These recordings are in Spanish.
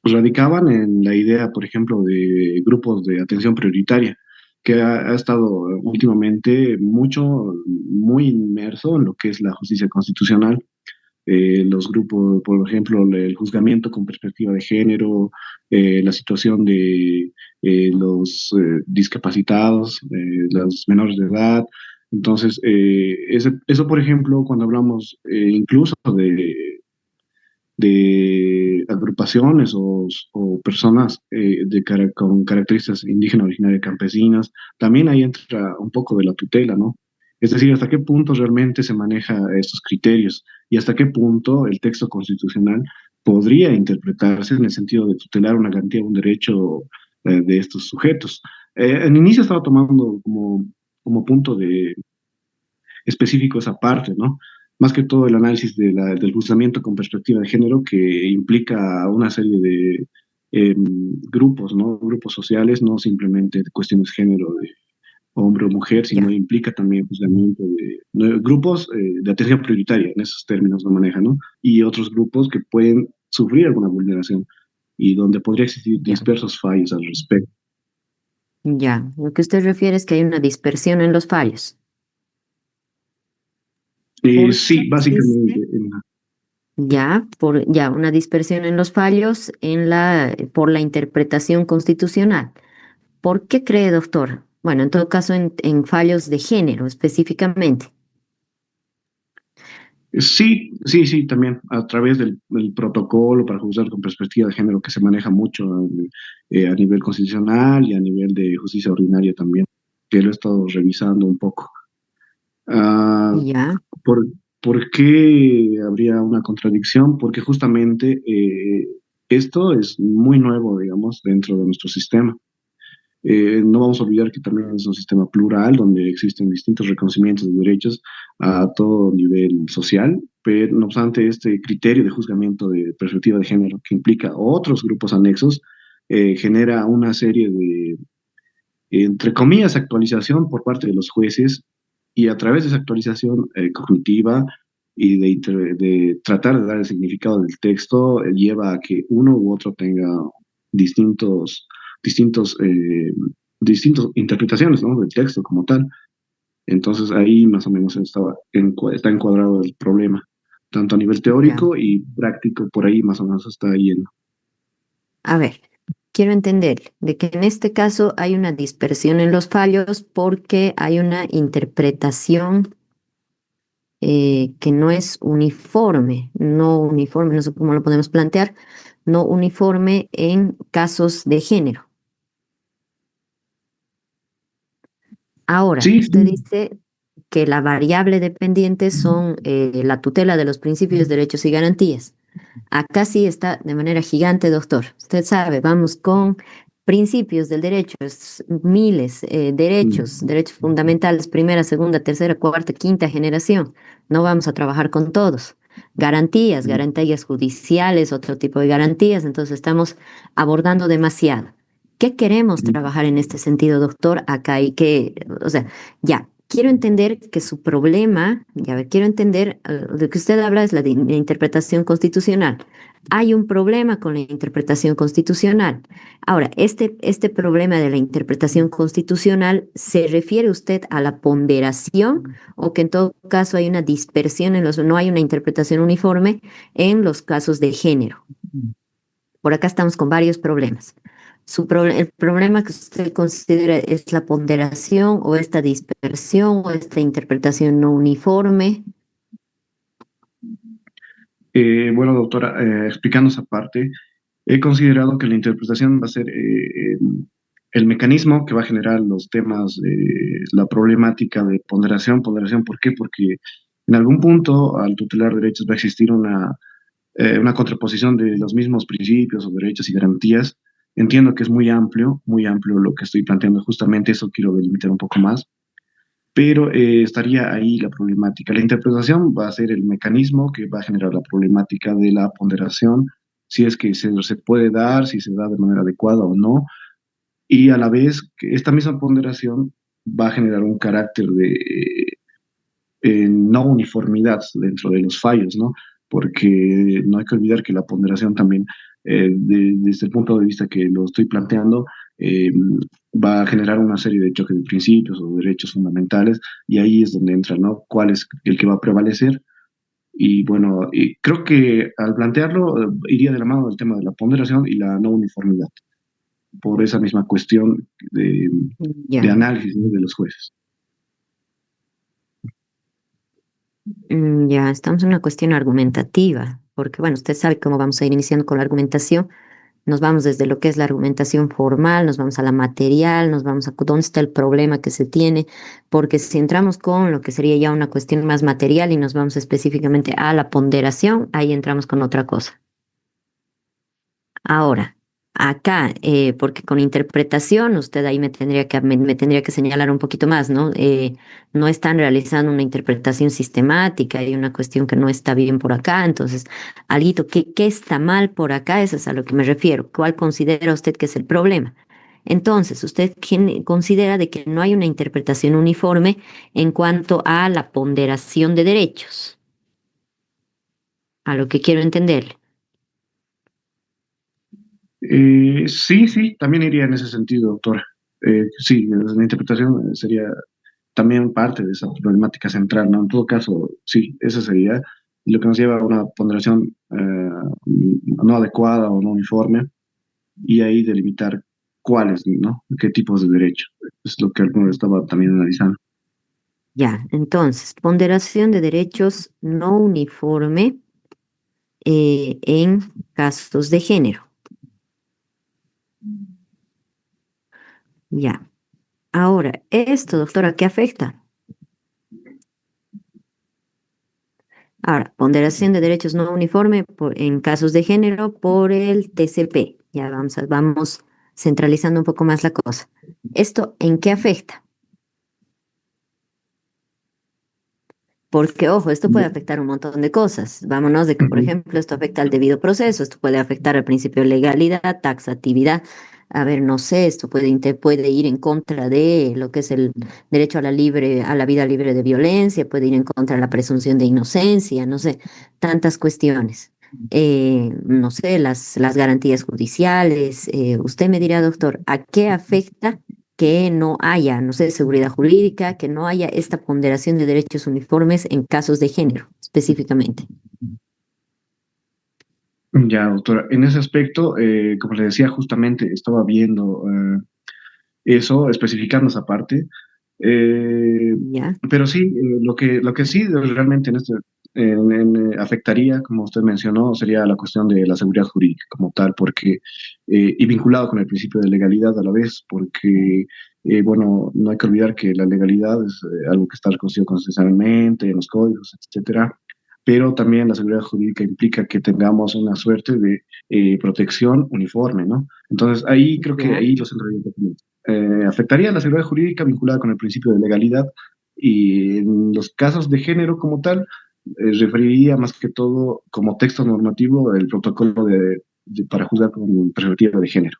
radicaban en la idea, por ejemplo, de grupos de atención prioritaria, que ha estado últimamente muy inmerso en lo que es la justicia constitucional. Los grupos, por ejemplo, el juzgamiento con perspectiva de género, la situación de los discapacitados, los menores de edad. Entonces, eso, por ejemplo, cuando hablamos incluso de agrupaciones o personas con características indígenas, originarias, campesinas, también ahí entra un poco de la tutela, ¿no? Es decir, hasta qué punto realmente se maneja estos criterios y hasta qué punto el texto constitucional podría interpretarse en el sentido de tutelar una garantía, un derecho de estos sujetos. En inicio estaba tomando como punto específico esa parte, ¿no? Más que todo el análisis del juzgamiento con perspectiva de género que implica una serie de grupos, ¿no? Grupos sociales, no simplemente de cuestiones de género de hombre o mujer, sino Ya. implica también juzgamiento de grupos de atención prioritaria, en esos términos lo maneja, ¿no? Y otros grupos que pueden sufrir alguna vulneración y donde podría existir Ya, dispersos fallos al respecto. ya. Lo que usted refiere es que hay una dispersión en los fallos. ¿Por qué Sí, básicamente. existe? Ya, una dispersión en los fallos por la interpretación constitucional. ¿Por qué cree, doctor? Bueno, en todo caso, en fallos de género específicamente. Sí, sí, sí, también a través del protocolo para juzgar con perspectiva de género que se maneja mucho a nivel constitucional y a nivel de justicia ordinaria también, que lo he estado revisando un poco. Ah, Ya, ¿por, por qué habría una contradicción? Porque justamente esto es muy nuevo, digamos, dentro de nuestro sistema. No vamos a olvidar que también es un sistema plural donde existen distintos reconocimientos de derechos a todo nivel social, pero no obstante este criterio de juzgamiento de perspectiva de género que implica otros grupos anexos, genera una serie de, entre comillas, actualización por parte de los jueces y a través de esa actualización cognitiva y de tratar de dar el significado del texto, lleva a que uno u otro tenga distintos, distintos, distintas interpretaciones, ¿no? Del texto como tal. Entonces ahí más o menos está encuadrado el problema, tanto a nivel ya. teórico y práctico, por ahí más o menos está yendo. A ver, quiero entender de que en este caso hay una dispersión en los fallos porque hay una interpretación que no es uniforme, no sé cómo lo podemos plantear, no uniforme en casos de género. Ahora, Sí, usted sí. dice que la variable dependiente son la tutela de los principios, derechos y garantías. Acá sí está de manera gigante, doctor. Usted sabe, vamos con principios del derecho, miles, derechos fundamentales, primera, segunda, tercera, cuarta, quinta generación. No vamos a trabajar con todos. Garantías, garantías judiciales, otro tipo de garantías. Entonces estamos abordando demasiado. ¿Qué queremos trabajar en este sentido, doctor? Acá hay que, o sea, ya, quiero entender que su problema, ya ver, quiero entender, de que usted habla es la interpretación constitucional. Hay un problema con la interpretación constitucional. Ahora, este problema de la interpretación constitucional, ¿se refiere usted a la ponderación o que en todo caso hay una dispersión no hay una interpretación uniforme en los casos de género? Por acá estamos con varios problemas. El problema que usted considera es la ponderación o esta dispersión o esta interpretación no uniforme. Bueno, doctora, explicando esa parte, he considerado que la interpretación va a ser el mecanismo que va a generar los temas, la problemática de ponderación. Ponderación, ¿por qué? Porque en algún punto, al tutelar derechos, va a existir una contraposición de los mismos principios o derechos y garantías. Entiendo que es muy amplio lo que estoy planteando. Justamente eso quiero delimitar un poco más, pero estaría ahí la problemática. La interpretación va a ser el mecanismo que va a generar la problemática de la ponderación, si es que se puede dar, si se da de manera adecuada o no, y a la vez que esta misma ponderación va a generar un carácter de no uniformidad dentro de los fallos, ¿no? porque no hay que olvidar que la ponderación también, desde el punto de vista que lo estoy planteando, va a generar una serie de choques de principios o derechos fundamentales, y ahí es donde entra, ¿no? ¿Cuál es el que va a prevalecer? Y bueno, y creo que al plantearlo, iría de la mano del tema de la ponderación y la no uniformidad, por esa misma cuestión de Ya. análisis, ¿no?, de los jueces. Ya, estamos en una cuestión argumentativa, porque bueno, usted sabe cómo vamos a ir iniciando con la argumentación. Nos vamos desde lo que es la argumentación formal, nos vamos a la material, nos vamos a dónde está el problema que se tiene, porque si entramos con lo que sería ya una cuestión más material y nos vamos específicamente a la ponderación, ahí entramos con otra cosa. Ahora, acá, porque con interpretación usted ahí me tendría que señalar un poquito más, ¿no? No están realizando una interpretación sistemática, hay una cuestión que no está bien por acá, entonces, alguito, ¿qué está mal por acá? Eso es a lo que me refiero. ¿Cuál considera usted que es el problema? Entonces, usted considera de que no hay una interpretación uniforme en cuanto a la ponderación de derechos, a lo que quiero entenderle. Sí, sí, también iría en ese sentido, doctora. Sí, la interpretación sería también parte de esa problemática central, ¿no? En todo caso, sí, esa sería lo que nos lleva a una ponderación no adecuada o no uniforme, y ahí delimitar cuáles, ¿no? ¿Qué tipos de derechos? Es lo que alguno estaba también analizando. Ya, entonces, ponderación de derechos no uniforme en casos de género. Ya. Ahora, esto, doctora, ¿qué afecta? Ahora, ponderación de derechos no uniforme en casos de género por el TCP. Ya vamos centralizando un poco más la cosa. ¿Esto en qué afecta? Porque, ojo, esto puede afectar un montón de cosas. Vámonos de que, por Ujú. ejemplo, esto afecta al debido proceso, esto puede afectar al principio de legalidad, taxatividad. A ver, no sé, esto puede ir en contra de lo que es el derecho a a la vida libre de violencia, puede ir en contra de la presunción de inocencia, no sé, tantas cuestiones. No sé, las garantías judiciales. Usted me dirá, doctor, ¿a qué afecta que no haya, no sé, seguridad jurídica, que no haya esta ponderación de derechos uniformes en casos de género, específicamente? Ya, doctora, en ese aspecto, como le decía, justamente estaba viendo eso, especificando esa parte. ¿Ya? Pero sí, lo que sí realmente afectaría, como usted mencionó, sería la cuestión de la seguridad jurídica como tal, porque, y vinculado con el principio de legalidad a la vez, porque, bueno, no hay que olvidar que la legalidad es algo que está reconocido constitucionalmente en los códigos, etcétera, pero también la seguridad jurídica implica que tengamos una suerte de protección uniforme, ¿no? Entonces, ahí creo que ¿Ya? ahí los afectaría la seguridad jurídica vinculada con el principio de legalidad, y en los casos de género como tal, referiría más que todo como texto normativo el protocolo para juzgar con perspectiva de género.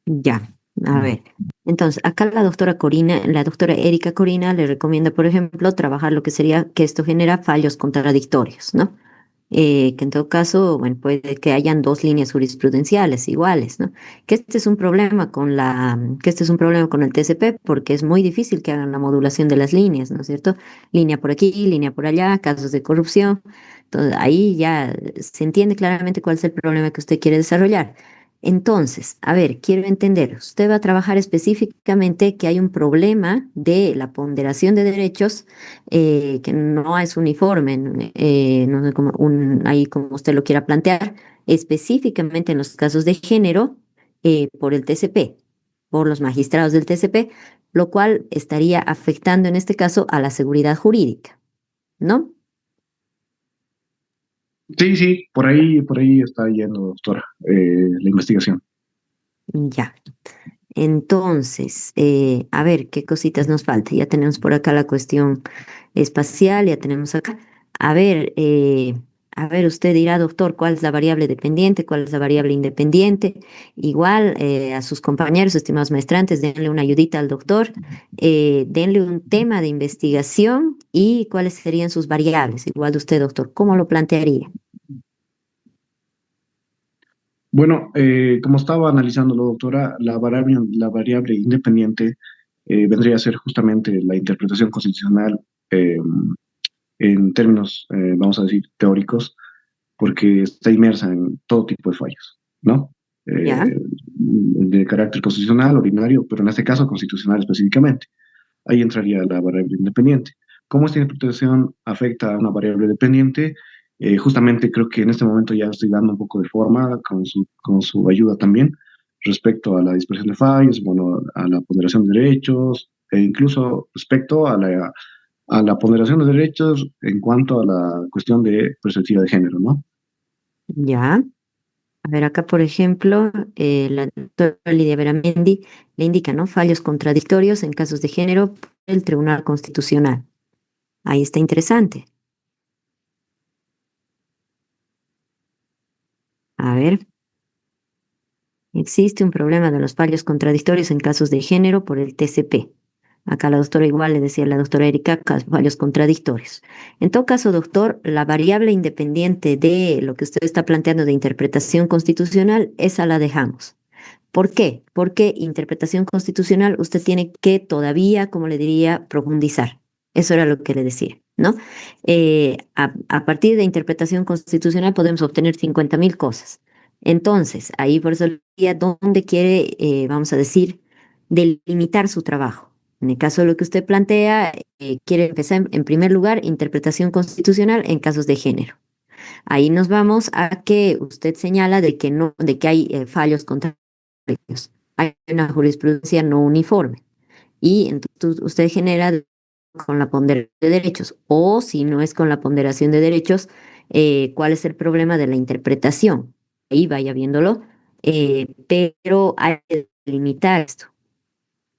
Ya. A ver. Entonces, acá la doctora Erika Corina le recomienda, por ejemplo, trabajar lo que sería que esto genera fallos contradictorios, ¿no? Que en todo caso, bueno, puede que hayan dos líneas jurisprudenciales iguales, ¿no? Que este es un problema que este es un problema con el TCP porque es muy difícil que hagan la modulación de las líneas, ¿no es cierto? Línea por aquí, línea por allá, casos de corrupción. Entonces, ahí ya se entiende claramente cuál es el problema que usted quiere desarrollar. Entonces, a ver, quiero entender, usted va a trabajar específicamente que hay un problema de la ponderación de derechos que no es uniforme, no sé cómo, ahí como usted lo quiera plantear, específicamente en los casos de género por el TCP, por los magistrados del TCP, lo cual estaría afectando en este caso a la seguridad jurídica, ¿no? Sí, sí, por ahí está yendo, doctora, la investigación. Ya. Entonces, a ver, ¿qué cositas nos falta? Ya tenemos por acá la cuestión espacial, ya tenemos acá. A ver, usted dirá, doctor, ¿cuál es la variable dependiente? ¿Cuál es la variable independiente? Igual a sus compañeros, estimados maestrantes, denle una ayudita al doctor, denle un tema de investigación y cuáles serían sus variables. Igual de usted, doctor, ¿cómo lo plantearía? Bueno, como estaba analizándolo, doctora, la variable independiente vendría a ser justamente la interpretación constitucional eh, en términos, vamos a decir, teóricos, porque está inmersa en todo tipo de fallos, ¿no? ¿Ya? De carácter constitucional, ordinario, pero en este caso constitucional específicamente. Ahí entraría la variable independiente. ¿Cómo esta interpretación afecta a una variable dependiente? Justamente creo que en este momento ya estoy dando un poco de forma con su ayuda también respecto a la dispersión de fallos, bueno, a la ponderación de derechos e incluso respecto a la ponderación de derechos en cuanto a la cuestión de perspectiva de género, ¿no? ¿Ya? A ver, acá, por ejemplo, la doctora Lidia Beramendi le indica, ¿no? Fallos contradictorios en casos de género por el Tribunal Constitucional. Ahí está interesante. A ver, existe un problema de los fallos contradictorios en casos de género por el TCP. Acá la doctora igual le decía a la doctora Erika, fallos contradictorios. En todo caso, doctor, la variable independiente de lo que usted está planteando de interpretación constitucional, esa la dejamos. ¿Por qué? Porque interpretación constitucional usted tiene que todavía, como le diría, profundizar. Eso era lo que le decía, ¿no? A partir de interpretación constitucional podemos obtener 50.000 cosas. Entonces, ahí por eso le decía dónde quiere, vamos a decir, delimitar su trabajo. En el caso de lo que usted plantea, quiere empezar en primer lugar interpretación constitucional en casos de género. Ahí nos vamos a que usted señala de que no, de que hay fallos contra ellos. Hay una jurisprudencia no uniforme y entonces usted genera con la ponderación de derechos o si no es con la ponderación de derechos, cuál es el problema de la interpretación. Ahí vaya viéndolo, pero hay que limitar esto.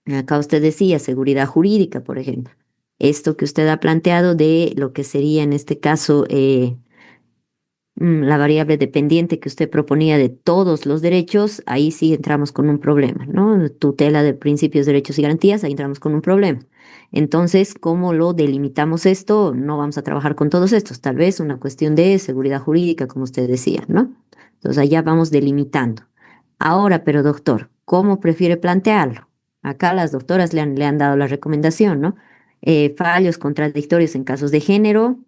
Acá usted decía seguridad jurídica, por ejemplo. Esto que usted ha planteado de lo que sería en este caso la variable dependiente que usted proponía de todos los derechos, ahí sí entramos con un problema, ¿no? Tutela de principios, derechos y garantías, ahí entramos con un problema. Entonces, ¿cómo lo delimitamos esto? No vamos a trabajar con todos estos, tal vez una cuestión de seguridad jurídica, como usted decía, ¿no? Entonces, allá vamos delimitando. Ahora, pero doctor, ¿cómo prefiere plantearlo? Acá las doctoras le han dado la recomendación, ¿no? Fallos contradictorios en casos de género,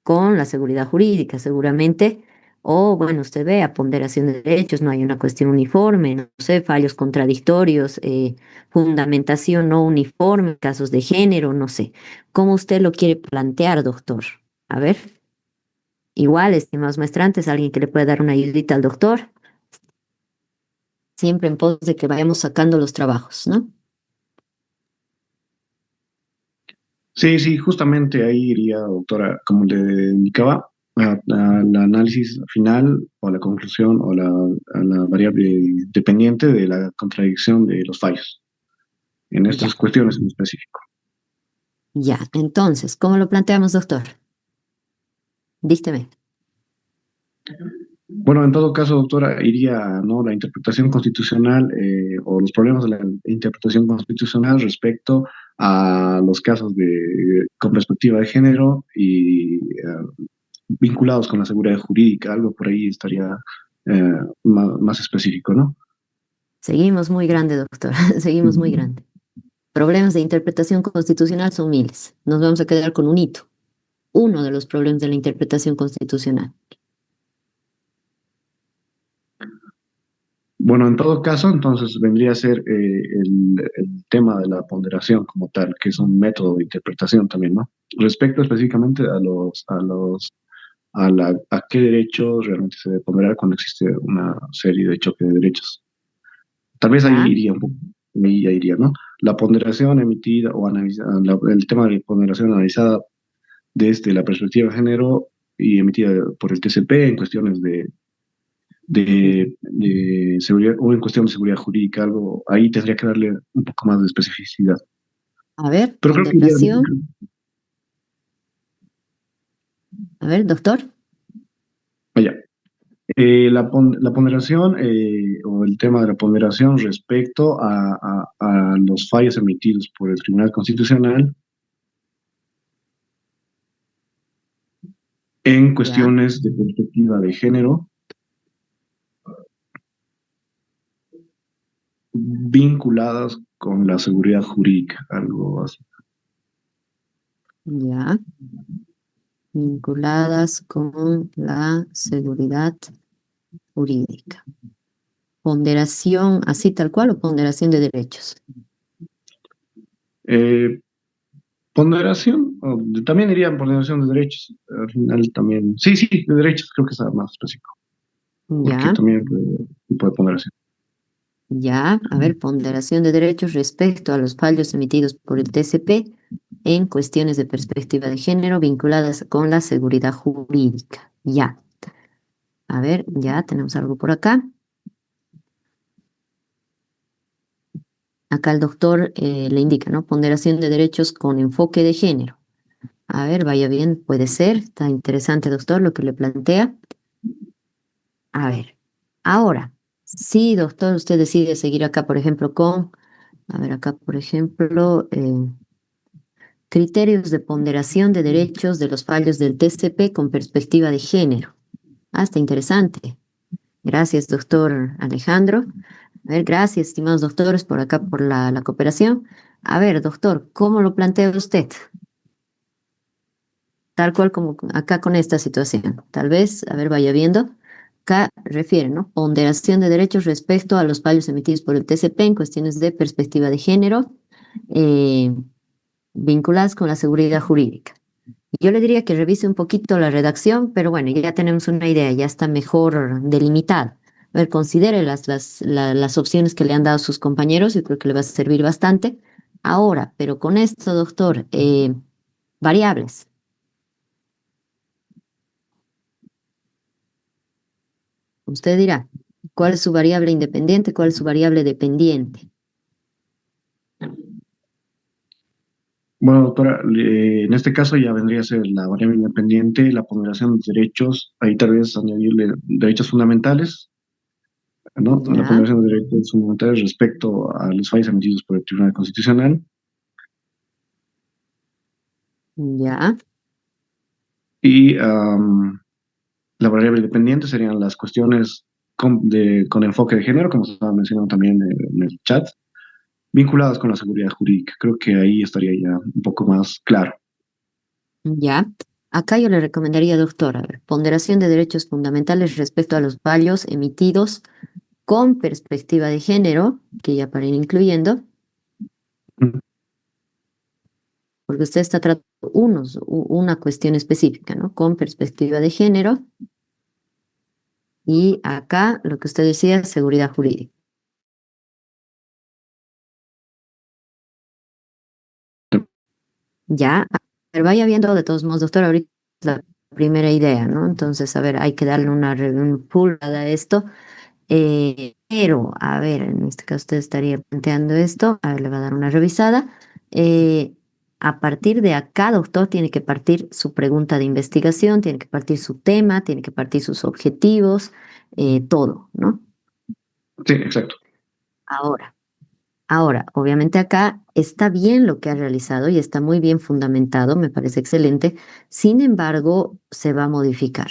con la seguridad jurídica, seguramente. O, bueno, usted vea ponderación de derechos, no hay una cuestión uniforme, no sé, fallos contradictorios, fundamentación no uniforme, casos de género, no sé. ¿Cómo usted lo quiere plantear, doctor? A ver, igual, estimados maestrantes, alguien que le pueda dar una ayudita al doctor, siempre en pos de que vayamos sacando los trabajos, ¿no? Sí, sí, justamente ahí iría, doctora, como le indicaba, al análisis final o a la conclusión o a la variable dependiente de la contradicción de los fallos en Ya, estas cuestiones en específico. ya. Entonces, ¿cómo lo planteamos, doctor? Dígame. Bueno, en todo caso, doctora, iría, ¿no? La interpretación constitucional o los problemas de la interpretación constitucional respecto a los casos con perspectiva de género y vinculados con la seguridad jurídica, algo por ahí estaría más específico, ¿no? Seguimos muy grande, doctor. Seguimos muy grande. Problemas de interpretación constitucional son miles. Nos vamos a quedar con un hito, uno de los problemas de la interpretación constitucional. Bueno, en todo caso, entonces vendría a ser el tema de la ponderación como tal, que es un método de interpretación también, ¿no? Respecto específicamente a qué derechos realmente se debe ponderar cuando existe una serie de choque de derechos. Tal vez ahí ¿Ya? iría un poco, ahí ya iría, ¿no? La ponderación emitida o analizada, el tema de ponderación analizada desde la perspectiva de género y emitida por el TCP en cuestiones de seguridad o en cuestión de seguridad jurídica, algo, ahí tendría que darle un poco más de especificidad. A ver, Pero creo que iría, ponderación. A ver, doctor. vaya, la ponderación o el tema de la ponderación respecto a los fallos emitidos por el Tribunal Constitucional en ¿Ya? cuestiones de perspectiva de género vinculadas con la seguridad jurídica, algo así. Ya, vinculadas con la seguridad jurídica. Ponderación, así tal cual, o ponderación de derechos. Eh, Ponderación, también iría ponderación de derechos, al final también, sí, sí, de derechos creo que es más específico, porque Ya, también tipo de ponderación. ya, a ver, ponderación de derechos respecto a los fallos emitidos por el TCP en cuestiones de perspectiva de género vinculadas con la seguridad jurídica. Ya, a ver, ya tenemos algo por acá. Acá el doctor le indica, ¿no? Ponderación de derechos con enfoque de género. A ver, vaya bien, puede ser. Está interesante, doctor, lo que le plantea. A ver, ahora, sí, doctor, usted decide seguir acá, por ejemplo, con, a ver, acá, por ejemplo, criterios de ponderación de derechos de los fallos del TCP con perspectiva de género. Ah, está interesante. Gracias, doctor Alejandro. A ver, gracias, estimados doctores, por acá, por la cooperación. A ver, doctor, ¿cómo lo plantea usted? Tal cual como acá con esta situación. Tal vez, a ver, vaya viendo. Acá refiere, ¿no? Ponderación de derechos respecto a los fallos emitidos por el TCP en cuestiones de perspectiva de género eh, vinculadas con la seguridad jurídica. Yo le diría que revise un poquito la redacción, pero bueno, ya tenemos una idea, ya está mejor delimitada. A ver, considere las opciones que le han dado sus compañeros, yo creo que le va a servir bastante. Ahora, pero con esto, doctor, variables. Usted dirá, ¿cuál es su variable independiente? ¿Cuál es su variable dependiente? Bueno, doctora, en este caso ya vendría a ser la variable independiente, la ponderación de derechos, ahí tal vez añadirle derechos fundamentales, ¿no? A la Ya, ponderación de derechos fundamentales respecto a los fallos emitidos por el Tribunal Constitucional ya, y la variable dependiente serían las cuestiones con enfoque de género, como estaba mencionando también en el chat, vinculadas con la seguridad jurídica. Creo que ahí estaría ya un poco más claro. ya. Acá yo le recomendaría, doctor, a ver, ponderación de derechos fundamentales respecto a los fallos emitidos con perspectiva de género, que ya para ir incluyendo, porque usted está tratando una cuestión específica, ¿no? Con perspectiva de género, y acá lo que usted decía, seguridad jurídica. Ya, a ver, vaya viendo de todos modos, doctor, ahorita es la primera idea, ¿no? Entonces, a ver, hay que darle un pulgada a esto. Pero, a ver, en este caso usted estaría planteando esto, a ver, le va a dar una revisada. Eh, a partir de acá, doctor, tiene que partir su pregunta de investigación, tiene que partir su tema, tiene que partir sus objetivos, todo, ¿no? Sí, exacto. Ahora. Ahora, obviamente acá está bien lo que ha realizado y está muy bien fundamentado, me parece excelente. Sin embargo, se va a modificar.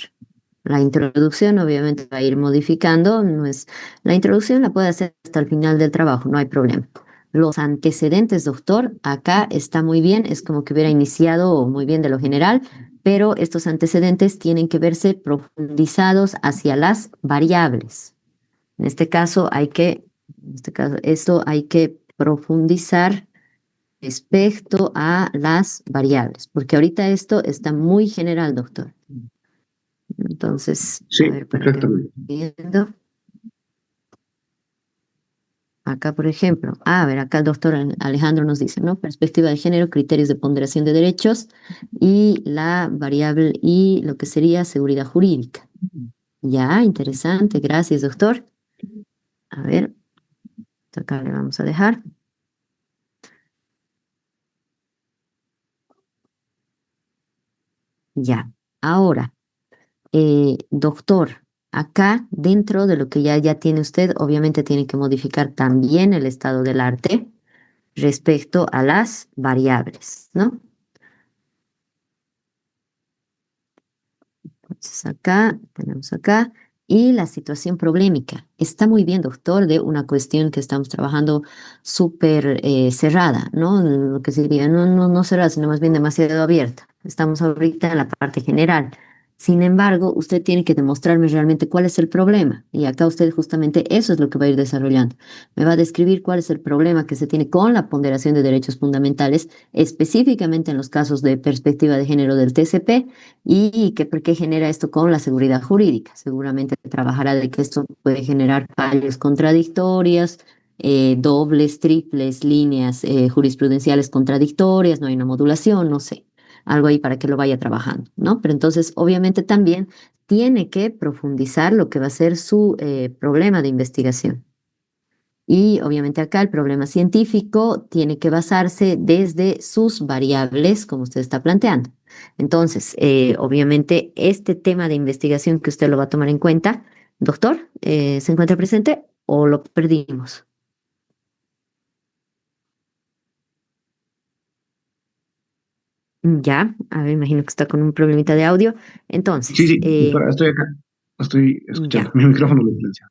La introducción obviamente va a ir modificando, no es, la introducción la puede hacer hasta el final del trabajo, no hay problema. Los antecedentes, doctor, acá está muy bien, es como que hubiera iniciado muy bien de lo general, pero estos antecedentes tienen que verse profundizados hacia las variables. En este caso en este caso, esto hay que profundizar respecto a las variables, porque ahorita esto está muy general, doctor. Entonces, a Sí, ver, para que vamos exactamente. viendo. Acá, por ejemplo, a ver, acá el doctor Alejandro nos dice, ¿no? Perspectiva de género, criterios de ponderación de derechos y la variable y lo que sería seguridad jurídica. Ya, interesante, gracias, doctor. A ver, acá le vamos a dejar. Ya, ahora, doctor, acá dentro de lo que ya tiene usted, obviamente tiene que modificar también el estado del arte respecto a las variables, ¿no? Entonces acá, tenemos acá, y la situación problemática. Está muy bien, doctor, de una cuestión que estamos trabajando súper cerrada, ¿no? Lo que sería, no cerrada, sino más bien demasiado abierta. Estamos ahorita en la parte general. Sin embargo, usted tiene que demostrarme realmente cuál es el problema. Y acá usted justamente eso es lo que va a ir desarrollando. Me va a describir cuál es el problema que se tiene con la ponderación de derechos fundamentales, específicamente en los casos de perspectiva de género del TCP, y que por qué genera esto con la seguridad jurídica. Seguramente trabajará de que esto puede generar fallos contradictorias, dobles, triples, líneas jurisprudenciales contradictorias, no hay una modulación, no sé, algo ahí para que lo vaya trabajando, ¿no? Pero entonces, obviamente también tiene que profundizar lo que va a ser su problema de investigación. Y obviamente acá el problema científico tiene que basarse desde sus variables, como usted está planteando. Entonces, obviamente este tema de investigación que usted lo va a tomar en cuenta, doctor, ¿se encuentra presente o lo perdimos? Ya, a ver, imagino que está con un problemita de audio. Sí, Entonces, sí, doctora, estoy acá. Estoy escuchando. ya. Mi micrófono lo silencia.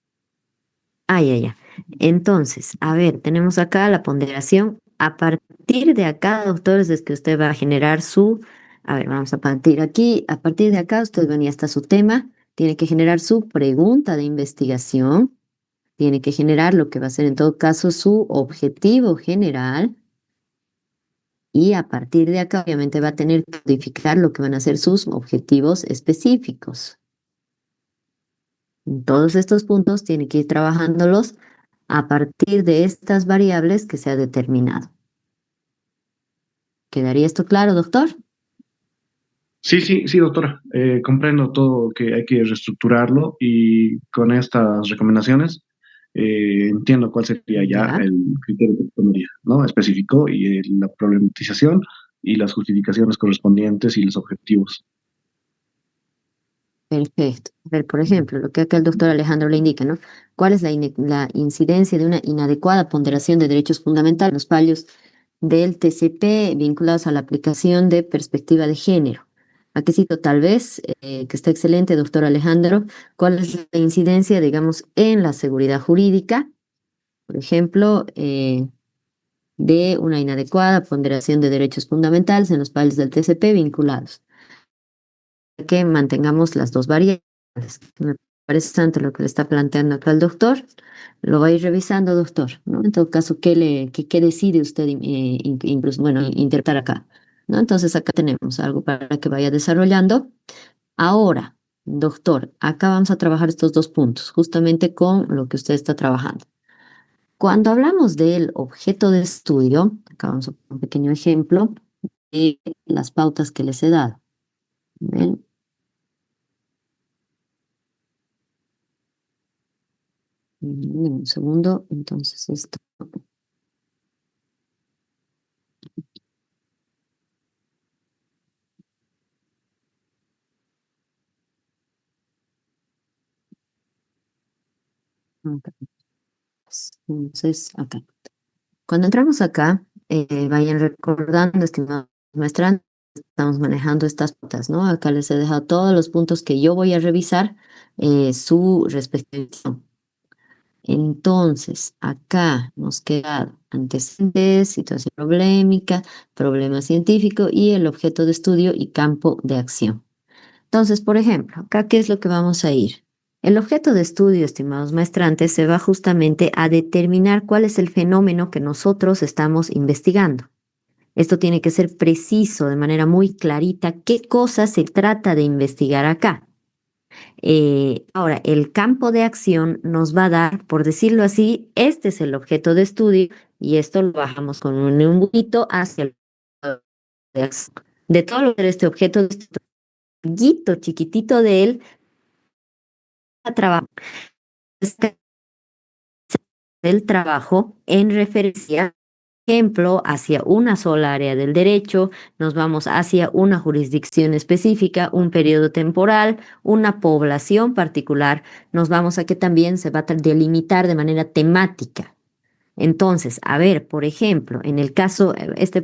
Ya. Entonces, a ver, tenemos acá la ponderación. A partir de acá, doctores, es que usted va a generar su, a ver, vamos a partir aquí. A partir de acá, usted venía hasta su tema, tiene que generar su pregunta de investigación, tiene que generar lo que va a ser en todo caso su objetivo general y a partir de acá, obviamente, va a tener que codificar lo que van a ser sus objetivos específicos. En todos estos puntos tiene que ir trabajándolos a partir de estas variables que se ha determinado. ¿Quedaría esto claro, doctor? Sí, sí, sí, doctora. Comprendo todo que hay que reestructurarlo y con estas recomendaciones entiendo cuál sería ya Ya, el criterio que tomaría, ¿no? Específico y la problematización y las justificaciones correspondientes y los objetivos. perfecto. A ver, por ejemplo, lo que acá el doctor Alejandro le indica, ¿no? ¿Cuál es la incidencia de una inadecuada ponderación de derechos fundamentales en los fallos del TCP vinculados a la aplicación de perspectiva de género? Aquí cito tal vez, que está excelente, doctor Alejandro, ¿cuál es la incidencia, digamos, en la seguridad jurídica? Por ejemplo, de una inadecuada ponderación de derechos fundamentales en los países del TCP vinculados. Que mantengamos las dos variables. Me parece tanto lo que le está planteando acá el doctor. Lo va a ir revisando, doctor, ¿no? En todo caso, ¿qué decide usted incluso, bueno, interpretar acá? ¿No? Entonces acá tenemos algo para que vaya desarrollando. Ahora, doctor, acá vamos a trabajar estos dos puntos, justamente con lo que usted está trabajando. Cuando hablamos del objeto de estudio, acá vamos a poner un pequeño ejemplo de las pautas que les he dado. ¿Ven? Un segundo, entonces esto. Ok, entonces, acá. Cuando entramos acá, vayan recordando, estimados muestran, estamos manejando estas pautas, ¿no? Acá les he dejado todos los puntos que yo voy a revisar, su respectiva. Entonces, acá nos queda antecedentes, situación problemática, problema científico y el objeto de estudio y campo de acción. Entonces, por ejemplo, acá, ¿qué es lo que vamos a ir? El objeto de estudio, estimados maestrantes, se va justamente a determinar cuál es el fenómeno que nosotros estamos investigando. Esto tiene que ser preciso, de manera muy clarita, qué cosa se trata de investigar acá. Ahora, el campo de acción nos va a dar, por decirlo así, este es el objeto de estudio y esto lo bajamos con un numerito hacia el de acción. De todo lo que este objeto de estudio, chiquitito de él, a trabajo del trabajo en referencia, ejemplo, hacia una sola área del derecho, nos vamos hacia una jurisdicción específica, un periodo temporal, una población particular, nos vamos a que también se va a delimitar de manera temática. Entonces, a ver, por ejemplo, en el caso,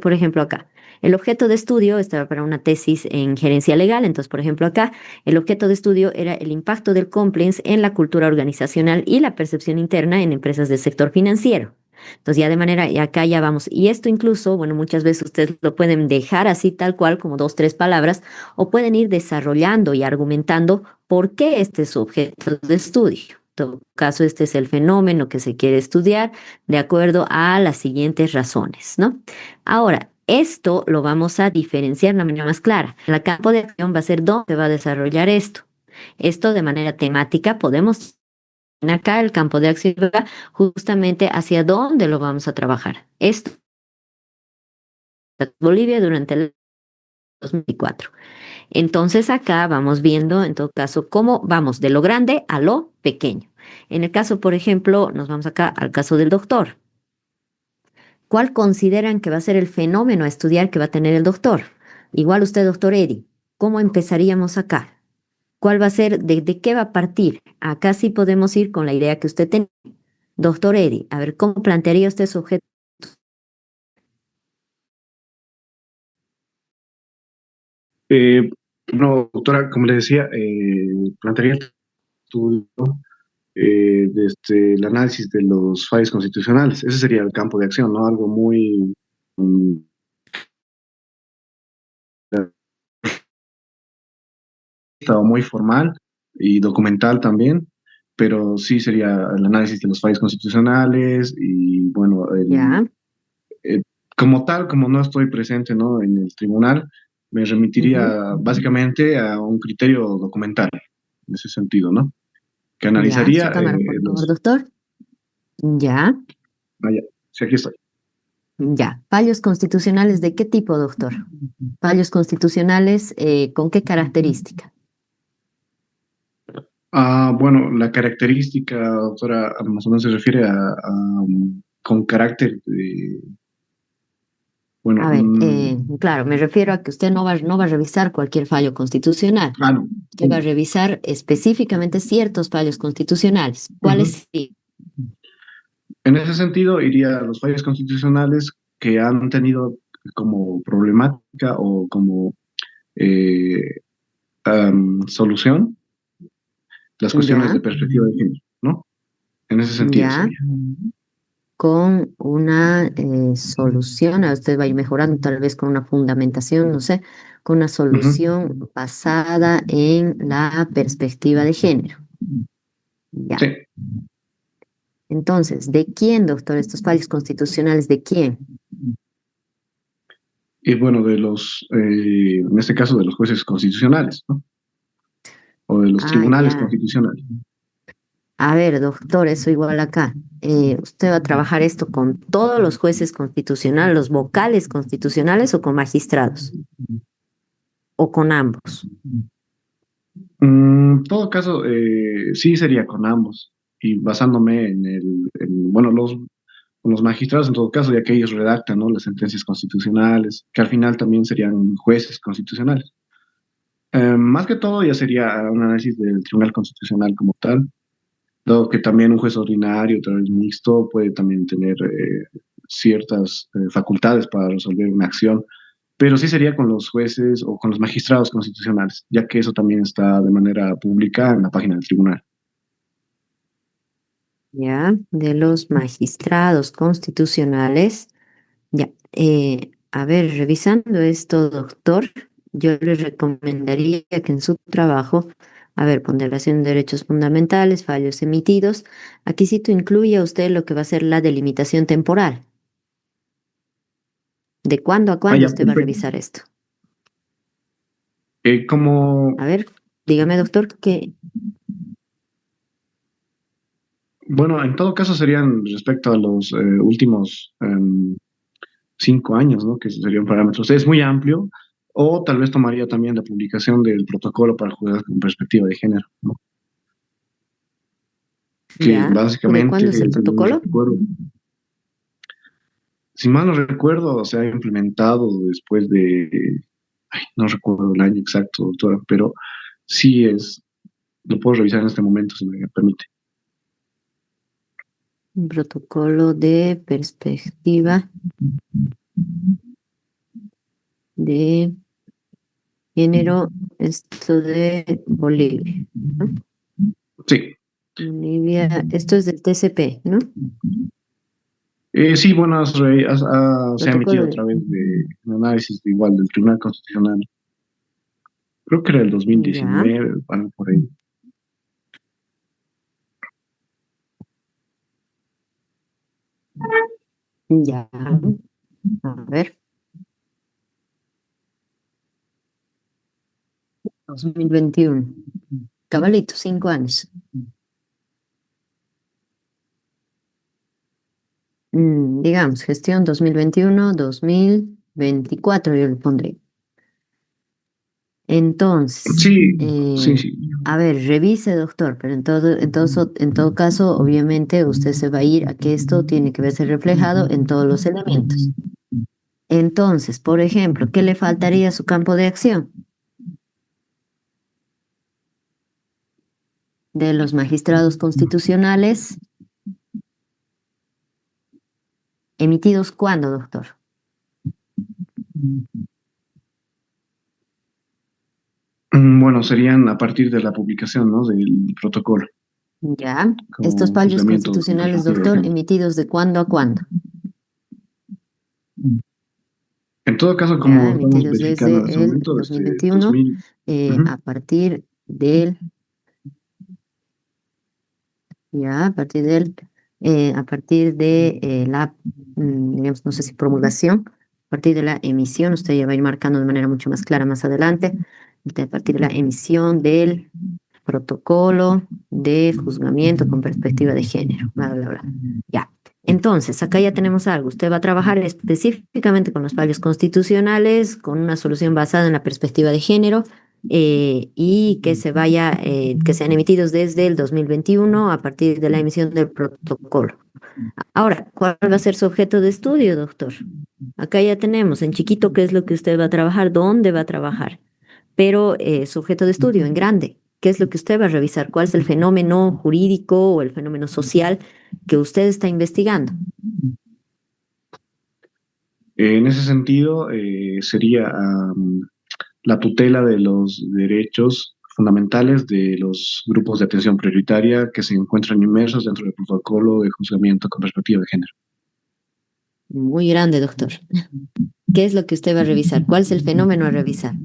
por ejemplo, acá, el objeto de estudio estaba para una tesis en gerencia legal. Entonces, por ejemplo, acá, el objeto de estudio era el impacto del compliance en la cultura organizacional y la percepción interna en empresas del sector financiero. Entonces, ya de manera, y acá ya vamos. Y esto incluso, bueno, muchas veces ustedes lo pueden dejar así tal cual, como dos, tres palabras, o pueden ir desarrollando y argumentando por qué este es su objeto de estudio. En todo caso, este es el fenómeno que se quiere estudiar de acuerdo a las siguientes razones, ¿no? Ahora, esto lo vamos a diferenciar de la manera más clara. El campo de acción va a ser dónde va a desarrollar esto. Esto de manera temática podemos acá el campo de acción va justamente hacia dónde lo vamos a trabajar. Esto Bolivia durante el 2004. Entonces acá vamos viendo en todo caso cómo vamos de lo grande a lo pequeño. En el caso, por ejemplo, nos vamos acá al caso del doctor. ¿Cuál consideran que va a ser el fenómeno a estudiar que va a tener el doctor? Igual usted, doctor Eddie, ¿cómo empezaríamos acá? ¿Cuál va a ser, de qué va a partir? Acá sí podemos ir con la idea que usted tiene. Doctor Eddie, a ver, ¿cómo plantearía usted su objeto? Eh, no, doctora, como le decía, plantearía el estudio desde el análisis de los fallos constitucionales. Ese sería el campo de acción, ¿no? Algo muy mm, o muy formal y documental también, pero sí sería el análisis de los fallos constitucionales y, bueno, Ya, eh, como tal, como no estoy presente, ¿no? En el tribunal, me ujú, remitiría básicamente a un criterio documental, en ese sentido, ¿no? Que ya, su analizaría cámara, por favor, los... doctor. Ya, Vaya, sí, aquí estoy. ya. Fallos constitucionales, ¿de qué tipo, doctor? Fallos constitucionales, ¿con qué característica? Bueno, la característica, doctora, más o menos se refiere con carácter de, bueno, A ver, claro, me refiero a que usted no va a revisar cualquier fallo constitucional. no, Usted va a revisar específicamente ciertos fallos constitucionales. ujú. ¿Cuáles sí? En ese sentido, iría a los fallos constitucionales que han tenido como problemática o como eh, solución las cuestiones Ya, de perspectiva de género, ¿no? En ese sentido ya, sería. con una solución, usted va a ir mejorando tal vez con una fundamentación, no sé, con una Ujú. solución basada en la perspectiva de género. Ya. Sí, Entonces, ¿de quién, doctor, estos fallos constitucionales? ¿De quién? y bueno, en este caso, de los jueces constitucionales, ¿no? O de los Ah, tribunales ya. constitucionales. A ver, doctor, eso igual acá. ¿Usted va a trabajar esto con todos los jueces constitucionales, los vocales constitucionales o con magistrados? ¿O con ambos? En todo caso, sí sería con ambos y basándome bueno, con los magistrados en todo caso, ya que ellos redactan, ¿no? Las sentencias constitucionales, que al final también serían jueces constitucionales. Más que todo ya sería un análisis del Tribunal Constitucional como tal, dado que también un juez ordinario, tal vez mixto, puede también tener ciertas facultades para resolver una acción, pero sí sería con los jueces o con los magistrados constitucionales, ya que eso también está de manera pública en la página del tribunal. Ya, de los magistrados constitucionales. Ya, a ver, revisando esto, doctor, yo le recomendaría que en su trabajo, a ver, ponderación de derechos fundamentales, fallos emitidos, aquí sí tú incluya usted lo que va a ser la delimitación temporal. ¿De cuándo a Ah, cuándo ya, usted va a perfecto. revisar esto? Como, A ver, dígame, doctor, que, bueno, en todo caso serían respecto a los últimos 5 años, ¿no? Que sería un parámetro. Es muy amplio, o tal vez tomaría también la publicación del protocolo para jugar con perspectiva de género, ¿no? Que ya, ¿de básicamente, cuándo es el si mal no protocolo? recuerdo, si mal no recuerdo, se ha implementado después de, ay, no recuerdo el año exacto, doctora, pero sí lo puedo revisar en este momento, si me permite. Un protocolo de perspectiva de género, esto de Bolivia, ¿no? Sí. Bolivia, esto es del TCP, ¿no? Sí, bueno, se ha emitido Protocolo a de, través de un análisis igual del Tribunal Constitucional. Creo que era el ya, 2019, algo por ahí. ya, a ver, 2021, cabalito, 5 años. Digamos, gestión 2021-2024, yo le pondré. Entonces, Sí, sí, sí. a ver, revise, doctor, pero en todo caso, obviamente, usted se va a ir a que esto tiene que verse reflejado en todos los elementos. Entonces, por ejemplo, ¿qué le faltaría a su campo de acción? De los magistrados constitucionales, ¿emitidos cuándo, doctor? Bueno, serían a partir de la publicación, ¿no? Del protocolo Ya, estos con fallos juzgamiento con constitucionales, perspectiva de doctor, género. emitidos de cuándo a cuándo. En todo caso, Ya, como estamos emitidos verificando en desde este el momento, desde 2021, 2000. Ujú. a partir del, ya, a partir de la, digamos, no sé si promulgación, a partir de la emisión, usted ya va a ir marcando de manera mucho más clara más adelante, a partir de la emisión del protocolo de juzgamiento con perspectiva de género, bla, bla, bla. Ya. Entonces, acá ya tenemos algo. Usted va a trabajar específicamente con los fallos constitucionales, con una solución basada en la perspectiva de género, y que sean emitidos desde el 2021 a partir de la emisión del protocolo. Ahora, ¿cuál va a ser su objeto de estudio, doctor? Acá ya tenemos en chiquito qué es lo que usted va a trabajar, dónde va a trabajar, pero su objeto de estudio en grande, ¿qué es lo que usted va a revisar? ¿Cuál es el fenómeno jurídico o el fenómeno social que usted está investigando? En ese sentido, sería la tutela de los derechos fundamentales de los grupos de atención prioritaria que se encuentran inmersos dentro del protocolo de juzgamiento con perspectiva de género. Muy grande, doctor. ¿Qué es lo que usted va a revisar? ¿Cuál es el fenómeno a revisar?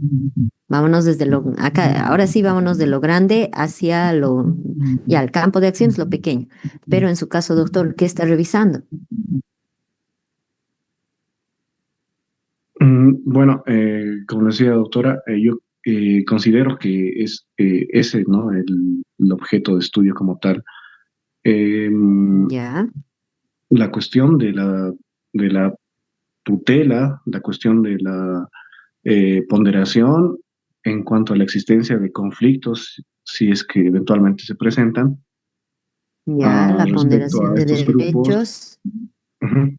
Vámonos desde acá, ahora sí, vámonos de lo grande hacia ya, el campo de acción es lo pequeño. Pero en su caso, doctor, ¿qué está revisando? Bueno, como decía doctora, yo considero que es ese, ¿no? El objeto de estudio como tal. Ya, La cuestión de la tutela, la cuestión de la ponderación en cuanto a la existencia de conflictos, si es que eventualmente se presentan, ya, la respecto ponderación a de estos grupos derechos, ujú,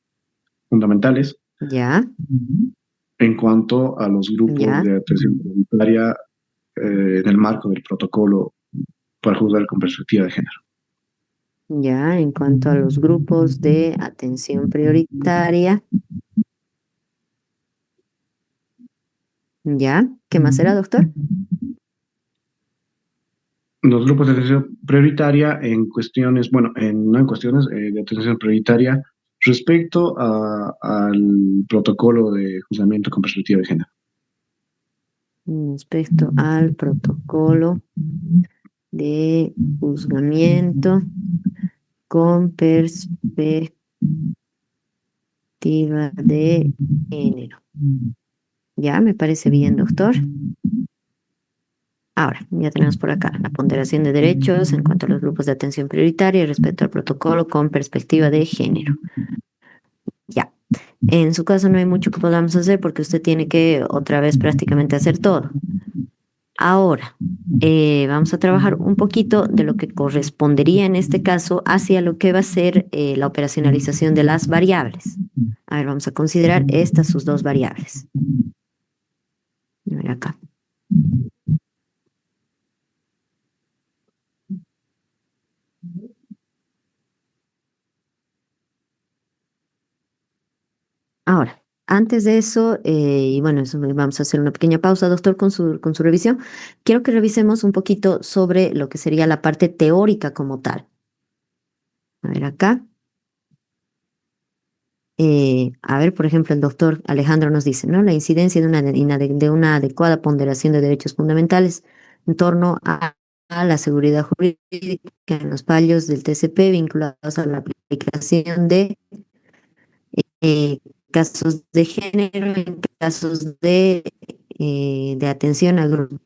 fundamentales, ya, en cuanto a los grupos ya, de atención prioritaria en el marco del protocolo para juzgar con perspectiva de género. ya, en cuanto a los grupos de atención prioritaria, ya, ¿qué más será, doctor? Los grupos de atención prioritaria en cuestiones, bueno, no en cuestiones de atención prioritaria respecto al protocolo de juzgamiento con perspectiva de género. Respecto al protocolo de juzgamiento con perspectiva de género. Ya, me parece bien, doctor. Ahora, ya tenemos por acá la ponderación de derechos en cuanto a los grupos de atención prioritaria y respecto al protocolo con perspectiva de género. Ya. En su caso no hay mucho que podamos hacer porque usted tiene que otra vez prácticamente hacer todo. Ahora, vamos a trabajar un poquito de lo que correspondería en este caso hacia lo que va a ser la operacionalización de las variables. A ver, vamos a considerar estas sus dos variables. A ver acá. Ahora, antes de eso, y bueno, vamos a hacer una pequeña pausa, doctor, con su revisión. Quiero que revisemos un poquito sobre lo que sería la parte teórica como tal. A ver acá. A ver, por ejemplo, el doctor Alejandro nos dice, ¿no? La incidencia de una adecuada ponderación de derechos fundamentales en torno a la seguridad jurídica en los fallos del TCP vinculados a la aplicación de eh, casos de género, en casos de atención a grupos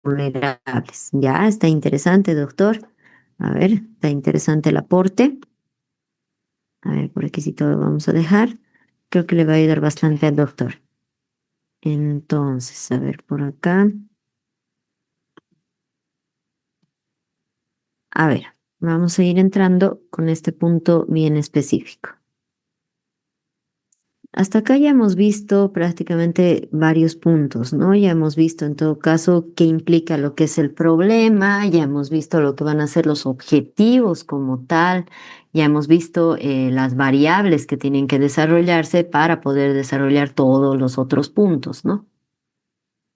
vulnerables. Ya, está interesante, doctor. A ver, está interesante el aporte. A ver, por aquí sí todo lo vamos a dejar. Creo que le va a ayudar bastante al doctor. Entonces, a ver, por acá. A ver, vamos a ir entrando con este punto bien específico. Hasta acá ya hemos visto prácticamente varios puntos, ¿no? Ya hemos visto en todo caso qué implica lo que es el problema, ya hemos visto lo que van a ser los objetivos como tal, ya hemos visto las variables que tienen que desarrollarse para poder desarrollar todos los otros puntos, ¿no?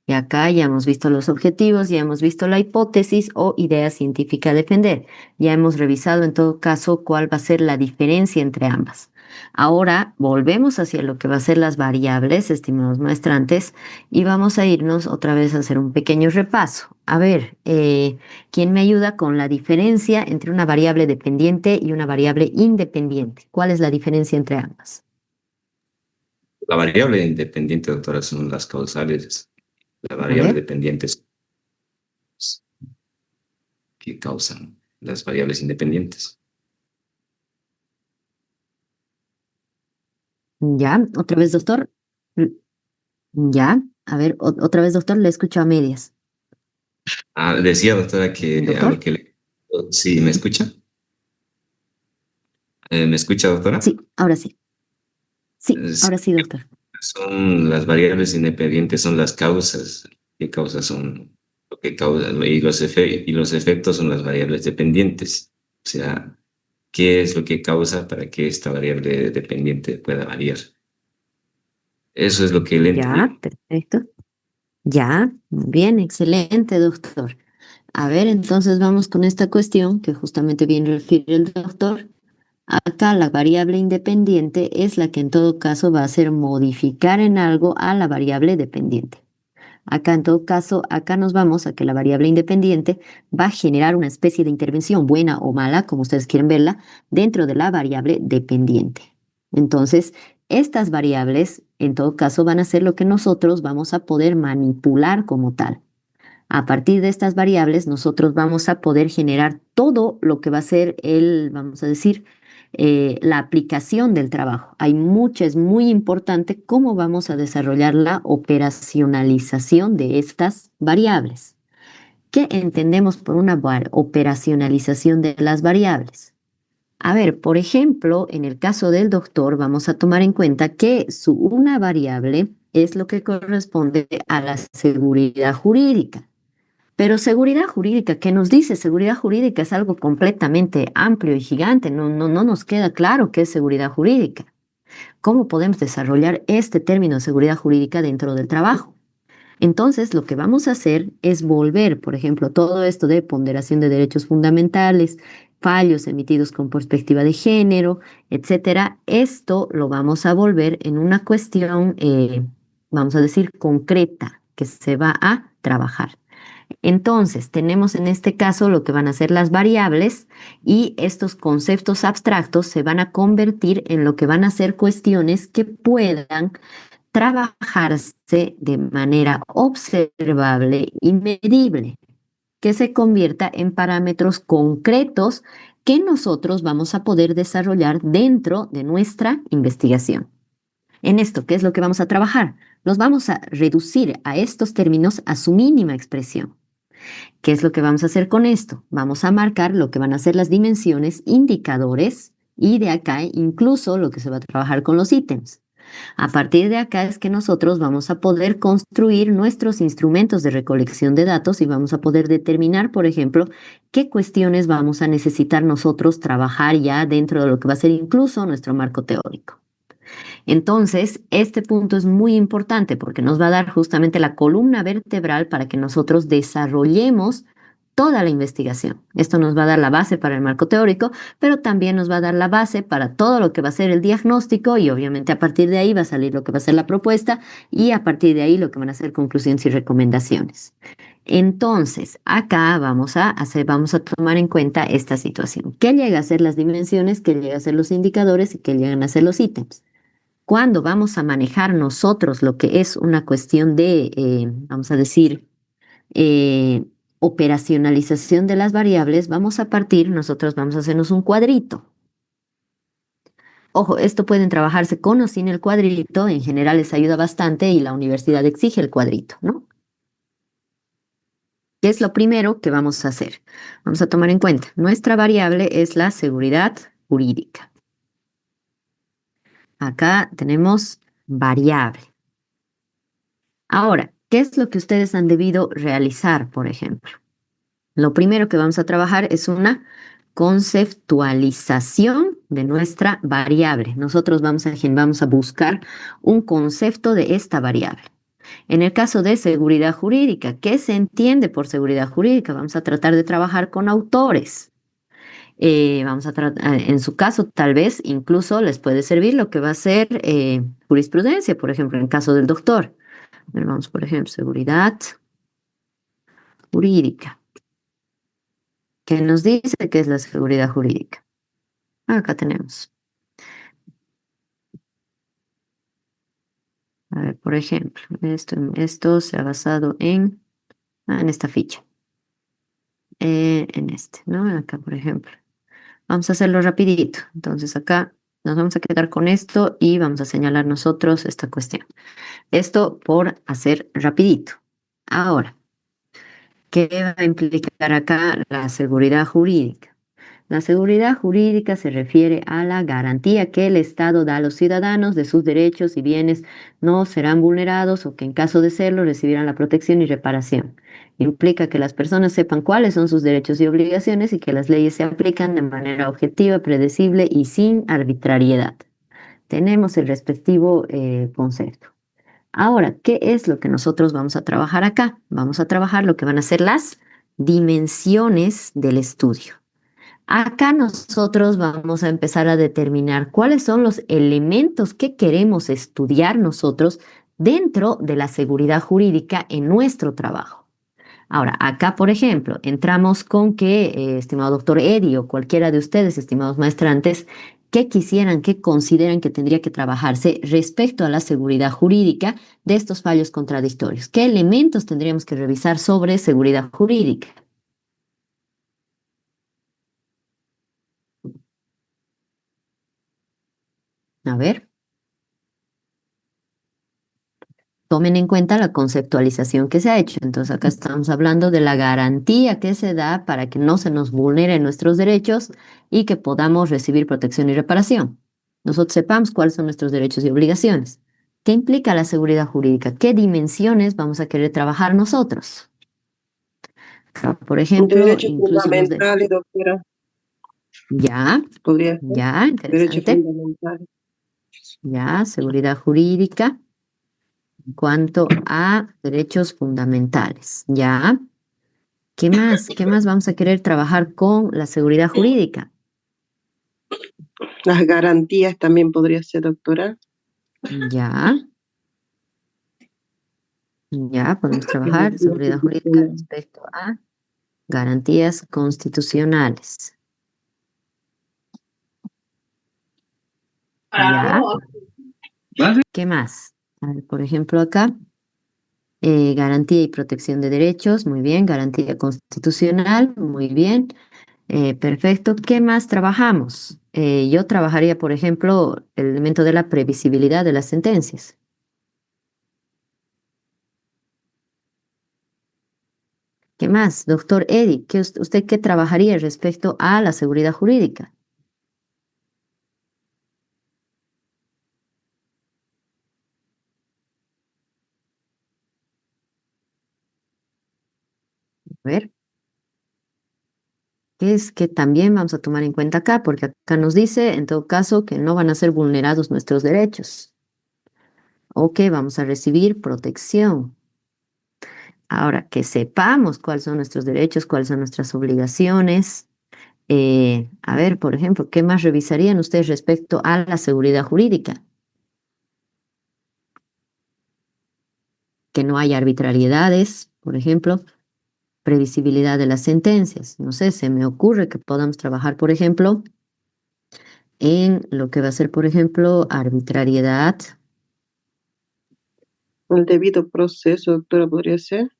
Y acá ya hemos visto los objetivos, ya hemos visto la hipótesis o idea científica a defender. Ya hemos revisado en todo caso cuál va a ser la diferencia entre ambas. Ahora volvemos hacia lo que va a ser las variables, estimados maestrantes, y vamos a irnos otra vez a hacer un pequeño repaso. A ver, ¿quién me ayuda con la diferencia entre una variable dependiente y una variable independiente? ¿Cuál es la diferencia entre ambas? La variable independiente, doctora, son las causales. La A variable ver, dependiente es que causan las variables independientes. ya, otra vez, doctor. Ya, a ver, otra vez, doctor, le escucho a medias. Decía, doctora, que a ¿Doctor? lo que le... Sí, ¿me escucha? ¿Me escucha, doctora? Sí, ahora sí. Sí, Sí, ahora sí, doctor. son las variables independientes, son las causas. ¿Qué causas son lo que causa? Y los efectos son las variables dependientes. O sea, ¿qué es lo que causa para que esta variable dependiente pueda variar? Eso es lo que le Ya, entendí. perfecto. Ya, muy bien, excelente, doctor. A ver, entonces vamos con esta cuestión que justamente bien refiere el doctor. Acá la variable independiente es la que en todo caso va a hacer modificar en algo a la variable dependiente. Acá en todo caso, acá nos vamos a que la variable independiente va a generar una especie de intervención buena o mala, como ustedes quieren verla, dentro de la variable dependiente. Entonces, estas variables en todo caso van a ser lo que nosotros vamos a poder manipular como tal. A partir de estas variables, nosotros vamos a poder generar todo lo que va a ser vamos a decir, la aplicación del trabajo. Es muy importante cómo vamos a desarrollar la operacionalización de estas variables. ¿Qué entendemos por una operacionalización de las variables? A ver, por ejemplo, en el caso del doctor, vamos a tomar en cuenta que una variable es lo que corresponde a la seguridad jurídica. Pero seguridad jurídica, ¿qué nos dice? Seguridad jurídica es algo completamente amplio y gigante. No nos queda claro qué es seguridad jurídica. ¿Cómo podemos desarrollar este término de seguridad jurídica dentro del trabajo? Entonces, lo que vamos a hacer es volver, por ejemplo, todo esto de ponderación de derechos fundamentales, fallos emitidos con perspectiva de género, etcétera. Esto lo vamos a volver en una cuestión, vamos a decir, concreta que se va a trabajar. Entonces, tenemos en este caso lo que van a ser las variables y estos conceptos abstractos se van a convertir en lo que van a ser cuestiones que puedan trabajarse de manera observable y medible, que se convierta en parámetros concretos que nosotros vamos a poder desarrollar dentro de nuestra investigación. En esto, ¿qué es lo que vamos a trabajar? Los vamos a reducir a estos términos a su mínima expresión. ¿Qué es lo que vamos a hacer con esto? Vamos a marcar lo que van a ser las dimensiones, indicadores y de acá incluso lo que se va a trabajar con los ítems. A partir de acá es que nosotros vamos a poder construir nuestros instrumentos de recolección de datos y vamos a poder determinar, por ejemplo, qué cuestiones vamos a necesitar nosotros trabajar ya dentro de lo que va a ser incluso nuestro marco teórico. Entonces, este punto es muy importante porque nos va a dar justamente la columna vertebral para que nosotros desarrollemos toda la investigación. Esto nos va a dar la base para el marco teórico, pero también nos va a dar la base para todo lo que va a ser el diagnóstico y obviamente a partir de ahí va a salir lo que va a ser la propuesta y a partir de ahí lo que van a ser conclusiones y recomendaciones. Entonces, acá vamos a tomar en cuenta esta situación. ¿Qué llega a ser las dimensiones? ¿Qué llega a ser los indicadores? ¿Y qué llegan a ser los ítems? Cuando vamos a manejar nosotros lo que es una cuestión de, vamos a decir, eh, operacionalización de las variables, nosotros vamos a hacernos un cuadrito. Ojo, esto pueden trabajarse con o sin el cuadrito, en general les ayuda bastante y la universidad exige el cuadrito, ¿no? ¿Qué es lo primero que vamos a hacer? Vamos a tomar en cuenta, nuestra variable es la seguridad jurídica. Acá tenemos variable. Ahora, ¿qué es lo que ustedes han debido realizar, por ejemplo? Lo primero que vamos a trabajar es una conceptualización de nuestra variable. Nosotros vamos a buscar un concepto de esta variable. En el caso de seguridad jurídica, ¿qué se entiende por seguridad jurídica? Vamos a tratar de trabajar con autores. En su caso, tal vez incluso les puede servir lo que va a ser jurisprudencia, por ejemplo, en caso del doctor. Vamos, por ejemplo, seguridad jurídica. ¿Qué nos dice que es la seguridad jurídica? Acá tenemos. A ver, por ejemplo, esto se ha basado en esta ficha. En este, ¿no? Acá, por ejemplo. Vamos a hacerlo rapidito. Entonces acá nos vamos a quedar con esto y vamos a señalar nosotros esta cuestión. Esto por hacer rapidito. Ahora, ¿qué va a implicar acá la seguridad jurídica? La seguridad jurídica se refiere a la garantía que el Estado da a los ciudadanos de sus derechos y bienes no serán vulnerados o que en caso de serlo recibirán la protección y reparación. Implica que las personas sepan cuáles son sus derechos y obligaciones y que las leyes se aplican de manera objetiva, predecible y sin arbitrariedad. Tenemos el respectivo concepto. Ahora, ¿qué es lo que nosotros vamos a trabajar acá? Vamos a trabajar lo que van a ser las dimensiones del estudio. Acá nosotros vamos a empezar a determinar cuáles son los elementos que queremos estudiar nosotros dentro de la seguridad jurídica en nuestro trabajo. Ahora, acá, por ejemplo, entramos con que, estimado doctor Eddie o cualquiera de ustedes, estimados maestrantes, ¿qué quisieran, qué consideran que tendría que trabajarse respecto a la seguridad jurídica de estos fallos contradictorios? ¿Qué elementos tendríamos que revisar sobre seguridad jurídica? A ver. Tomen en cuenta la conceptualización que se ha hecho. Entonces acá estamos hablando de la garantía que se da para que no se nos vulneren nuestros derechos y que podamos recibir protección y reparación. Nosotros sepamos cuáles son nuestros derechos y obligaciones. ¿Qué implica la seguridad jurídica? ¿Qué dimensiones vamos a querer trabajar nosotros? Por ejemplo, Derechos incluso fundamentales, doctora. Ya, Podría ser. ya, Derechos interesante. fundamentales. Ya, seguridad jurídica en cuanto a derechos fundamentales. Ya. ¿Qué más? ¿Qué más vamos a querer trabajar con la seguridad jurídica? Las garantías también podría ser, doctora. Ya. Ya, podemos trabajar seguridad jurídica respecto a garantías constitucionales. Ya. ¿Qué más? A ver, por ejemplo, acá, garantía y protección de derechos, muy bien, garantía constitucional, muy bien, perfecto. ¿Qué más trabajamos? Yo trabajaría, por ejemplo, el elemento de la previsibilidad de las sentencias. ¿Qué más? Doctor Eddie, ¿usted qué trabajaría respecto a la seguridad jurídica? A ver. ¿Qué es que también vamos a tomar en cuenta acá? Porque acá nos dice, en todo caso, que no van a ser vulnerados nuestros derechos. o que vamos a recibir protección. Ahora, que sepamos cuáles son nuestros derechos, cuáles son nuestras obligaciones. A ver, por ejemplo, ¿qué más revisarían ustedes respecto a la seguridad jurídica? Que no haya arbitrariedades, por ejemplo, previsibilidad de las sentencias. No sé, se me ocurre que podamos trabajar, por ejemplo, en lo que va a ser, por ejemplo, arbitrariedad. El debido proceso, doctora, podría ser.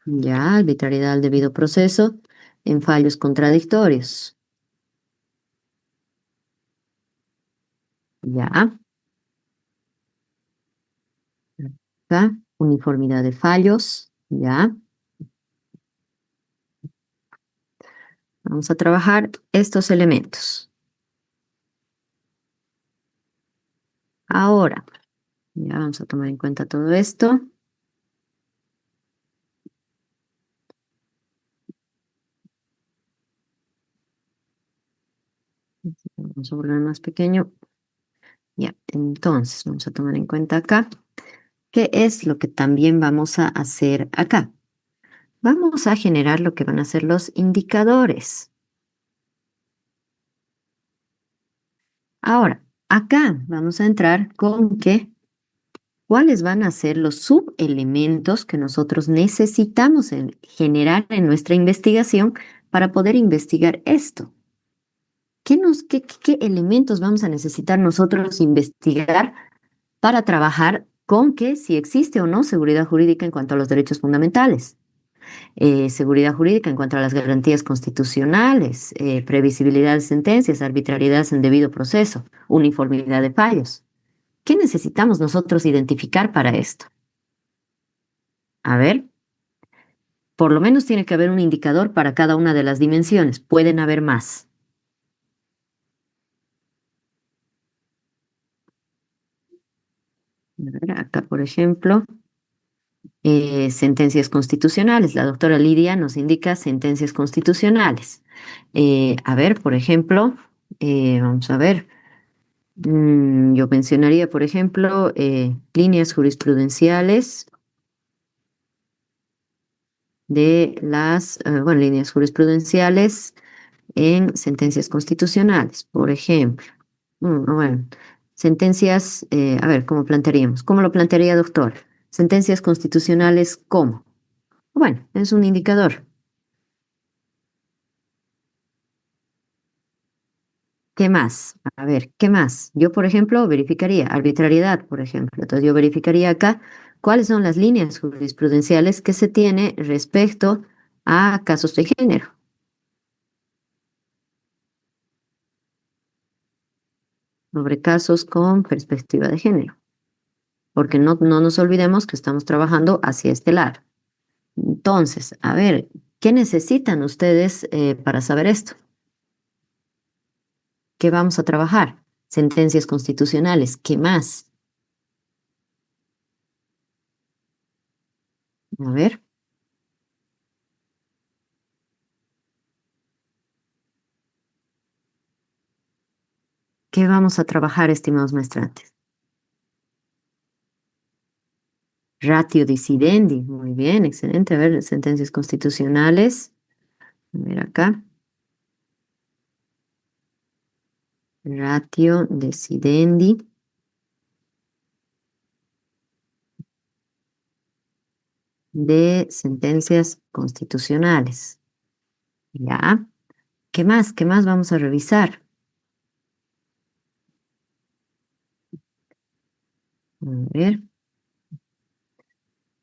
Ya, arbitrariedad al debido proceso en fallos contradictorios. Ya. Acá, uniformidad de fallos. Ya. Vamos a trabajar estos elementos. Ahora, ya vamos a tomar en cuenta todo esto. Vamos a volver más pequeño. Ya, entonces vamos a tomar en cuenta acá qué es lo que también vamos a hacer acá. Vamos a generar lo que van a ser los indicadores. Ahora, acá vamos a entrar con que cuáles van a ser los subelementos que nosotros necesitamos generar en nuestra investigación para poder investigar esto. ¿Qué elementos vamos a necesitar nosotros investigar para trabajar con que si existe o no seguridad jurídica en cuanto a los derechos fundamentales? Seguridad jurídica en cuanto a las garantías constitucionales, previsibilidad de sentencias, arbitrariedad en debido proceso, uniformidad de fallos. ¿Qué necesitamos nosotros identificar para esto? A ver, por lo menos tiene que haber un indicador para cada una de las dimensiones. Pueden haber más. A ver, acá, por ejemplo, sentencias constitucionales. La doctora Lidia nos indica sentencias constitucionales. A ver, por ejemplo, vamos a ver. Yo mencionaría, por ejemplo, líneas jurisprudenciales bueno, líneas jurisprudenciales en sentencias constitucionales, por ejemplo. Bueno, sentencias, a ver, ¿cómo plantearíamos? ¿Cómo lo plantearía, doctor? Sentencias constitucionales, ¿cómo? Bueno, es un indicador. ¿Qué más? A ver, ¿qué más? Yo, por ejemplo, verificaría arbitrariedad, por ejemplo. Entonces, yo verificaría acá cuáles son las líneas jurisprudenciales que se tiene respecto a casos de género. Sobre casos con perspectiva de género. Porque no nos olvidemos que estamos trabajando hacia este lado. Entonces, a ver, ¿qué necesitan ustedes para saber esto? ¿Qué vamos a trabajar? Sentencias constitucionales. ¿Qué más? A ver. ¿Qué vamos a trabajar, estimados maestrantes? Ratio decidendi. Muy bien, excelente. A ver, sentencias constitucionales. A ver acá. Ratio decidendi. De sentencias constitucionales. Ya. ¿Qué más? ¿Qué más vamos a revisar? A ver.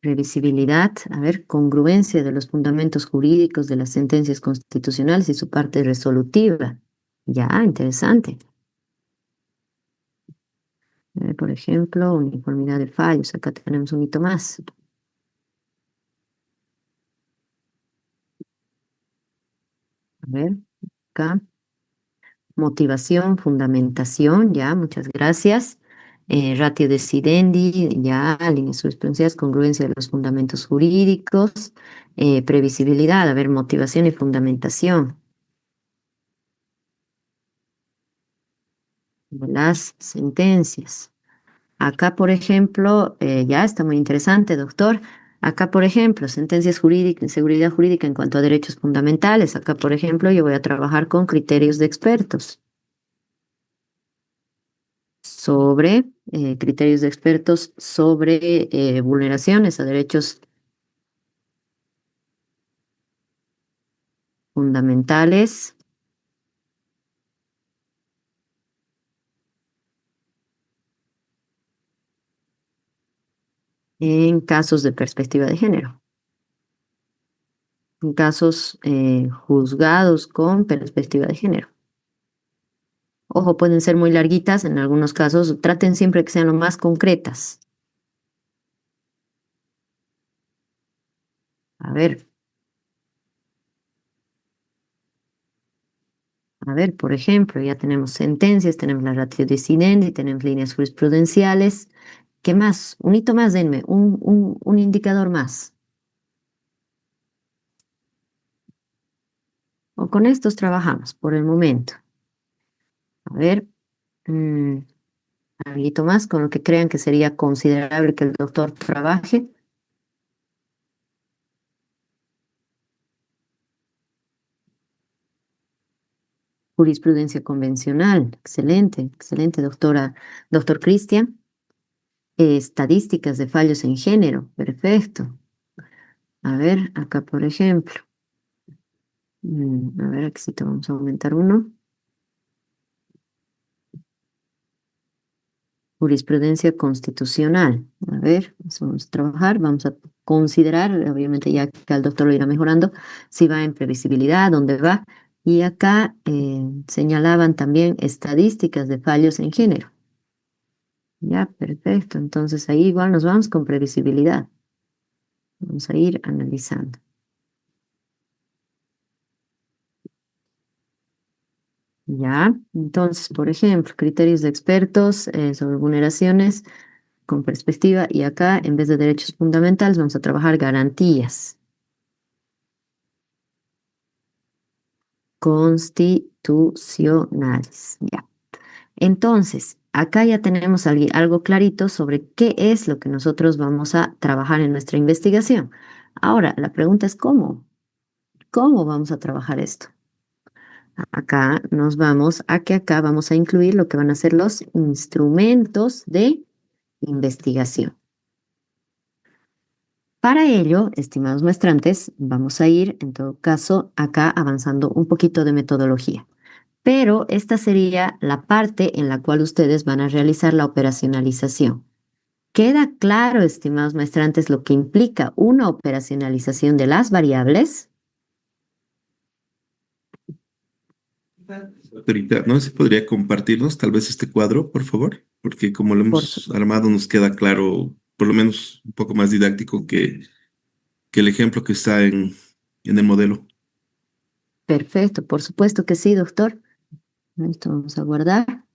Previsibilidad, a ver, congruencia de los fundamentos jurídicos de las sentencias constitucionales y su parte resolutiva. Ya, interesante. A ver, por ejemplo, uniformidad de fallos. Acá tenemos un hito más. A ver, acá. Motivación, fundamentación, ya, muchas gracias. Ratio decidendi, ya, líneas jurisprudenciales, congruencia de los fundamentos jurídicos, previsibilidad, a ver, motivación y fundamentación de las sentencias. Acá, por ejemplo, ya está muy interesante, doctor. Acá, por ejemplo, sentencias jurídicas, seguridad jurídica en cuanto a derechos fundamentales. Acá, por ejemplo, yo voy a trabajar con criterios de expertos sobre criterios de expertos sobre vulneraciones a derechos fundamentales en casos de perspectiva de género, en casos juzgados con perspectiva de género. Ojo, pueden ser muy larguitas en algunos casos. Traten siempre que sean lo más concretas. A ver, por ejemplo, ya tenemos sentencias, tenemos la ratio decidendi, tenemos líneas jurisprudenciales. ¿Qué más? Un hito más, denme, un indicador más. O con estos trabajamos por el momento. A ver, algo más con lo que crean que sería considerable que el doctor trabaje. Jurisprudencia convencional. Excelente, excelente, doctor Cristian. Estadísticas de fallos en género. Perfecto. A ver, acá por ejemplo. A ver, aquí sí te vamos a aumentar uno. Jurisprudencia constitucional. A ver, eso vamos a trabajar. Vamos a considerar, obviamente ya que el doctor lo irá mejorando, si va en previsibilidad, dónde va. Y acá señalaban también estadísticas de fallos en género. Ya, perfecto. Entonces ahí igual nos vamos con previsibilidad. Vamos a ir analizando. Ya, entonces, por ejemplo, criterios de expertos sobre vulneraciones con perspectiva y acá, en vez de derechos fundamentales, vamos a trabajar garantías constitucionales. Ya. Entonces, acá ya tenemos algo clarito sobre qué es lo que nosotros vamos a trabajar en nuestra investigación. Ahora, la pregunta es ¿cómo? ¿Cómo vamos a trabajar esto? Acá nos vamos a que acá vamos a incluir lo que van a ser los instrumentos de investigación. Para ello, estimados muestrantes, vamos a ir, en todo caso, acá avanzando un poquito de metodología. Pero esta sería la parte en la cual ustedes van a realizar la operacionalización. ¿Queda claro, estimados muestrantes, lo que implica una operacionalización de las variables? Doctorita, ¿no se podría compartirnos tal vez este cuadro, por favor? Porque como lo Por hemos armado nos queda claro, por lo menos un poco más didáctico que el ejemplo que está en el modelo. Perfecto, por supuesto que sí, doctor. Esto vamos a guardar.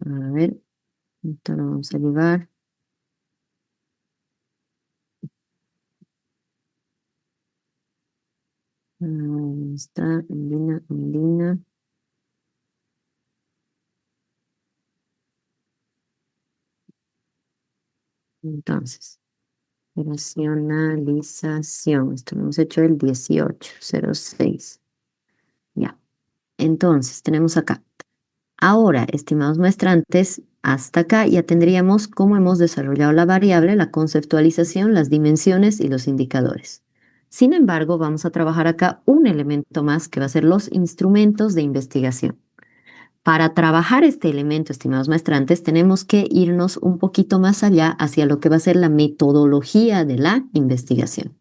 A ver, esto lo vamos a llevar. Ahí está, Andina. Entonces, operacionalización. Esto lo hemos hecho el 1806. Ya. Entonces, tenemos acá. Ahora, estimados muestrantes, hasta acá ya tendríamos cómo hemos desarrollado la variable, la conceptualización, las dimensiones y los indicadores. Sin embargo, vamos a trabajar acá un elemento más que va a ser los instrumentos de investigación. Para trabajar este elemento, estimados maestrantes, tenemos que irnos un poquito más allá hacia lo que va a ser la metodología de la investigación.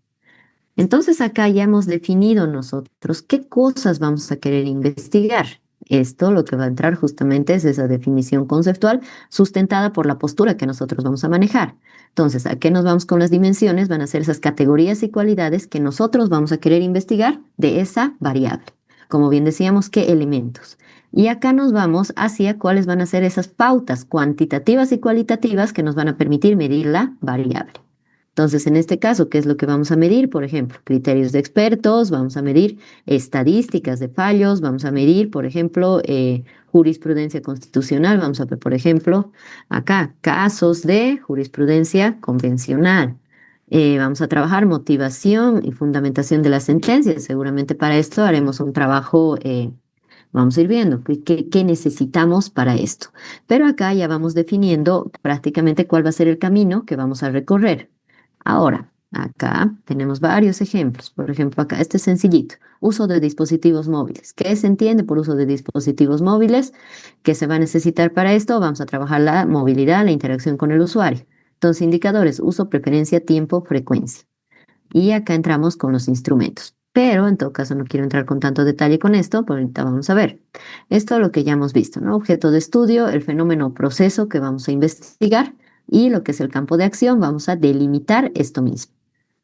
Entonces acá ya hemos definido nosotros qué cosas vamos a querer investigar. Esto lo que va a entrar justamente es esa definición conceptual sustentada por la postura que nosotros vamos a manejar. Entonces, ¿a qué nos vamos con las dimensiones? Van a ser esas categorías y cualidades que nosotros vamos a querer investigar de esa variable. Como bien decíamos, ¿qué elementos? Y acá nos vamos hacia cuáles van a ser esas pautas cuantitativas y cualitativas que nos van a permitir medir la variable. Entonces, en este caso, ¿qué es lo que vamos a medir? Por ejemplo, criterios de expertos, vamos a medir estadísticas de fallos, vamos a medir, por ejemplo, jurisprudencia constitucional, vamos a ver, por ejemplo, acá, casos de jurisprudencia convencional. Vamos a trabajar motivación y fundamentación de las sentencias. Seguramente para esto haremos un trabajo, vamos a ir viendo qué necesitamos para esto. Pero acá ya vamos definiendo prácticamente cuál va a ser el camino que vamos a recorrer. Ahora, acá tenemos varios ejemplos. Por ejemplo, acá este es sencillito. Uso de dispositivos móviles. ¿Qué se entiende por uso de dispositivos móviles? ¿Qué se va a necesitar para esto? Vamos a trabajar la movilidad, la interacción con el usuario. Entonces, indicadores, uso, preferencia, tiempo, frecuencia. Y acá entramos con los instrumentos. Pero en todo caso no quiero entrar con tanto detalle con esto, pero ahorita vamos a ver. Esto es lo que ya hemos visto, ¿no? Objeto de estudio, el fenómeno o proceso que vamos a investigar y lo que es el campo de acción, vamos a delimitar esto mismo.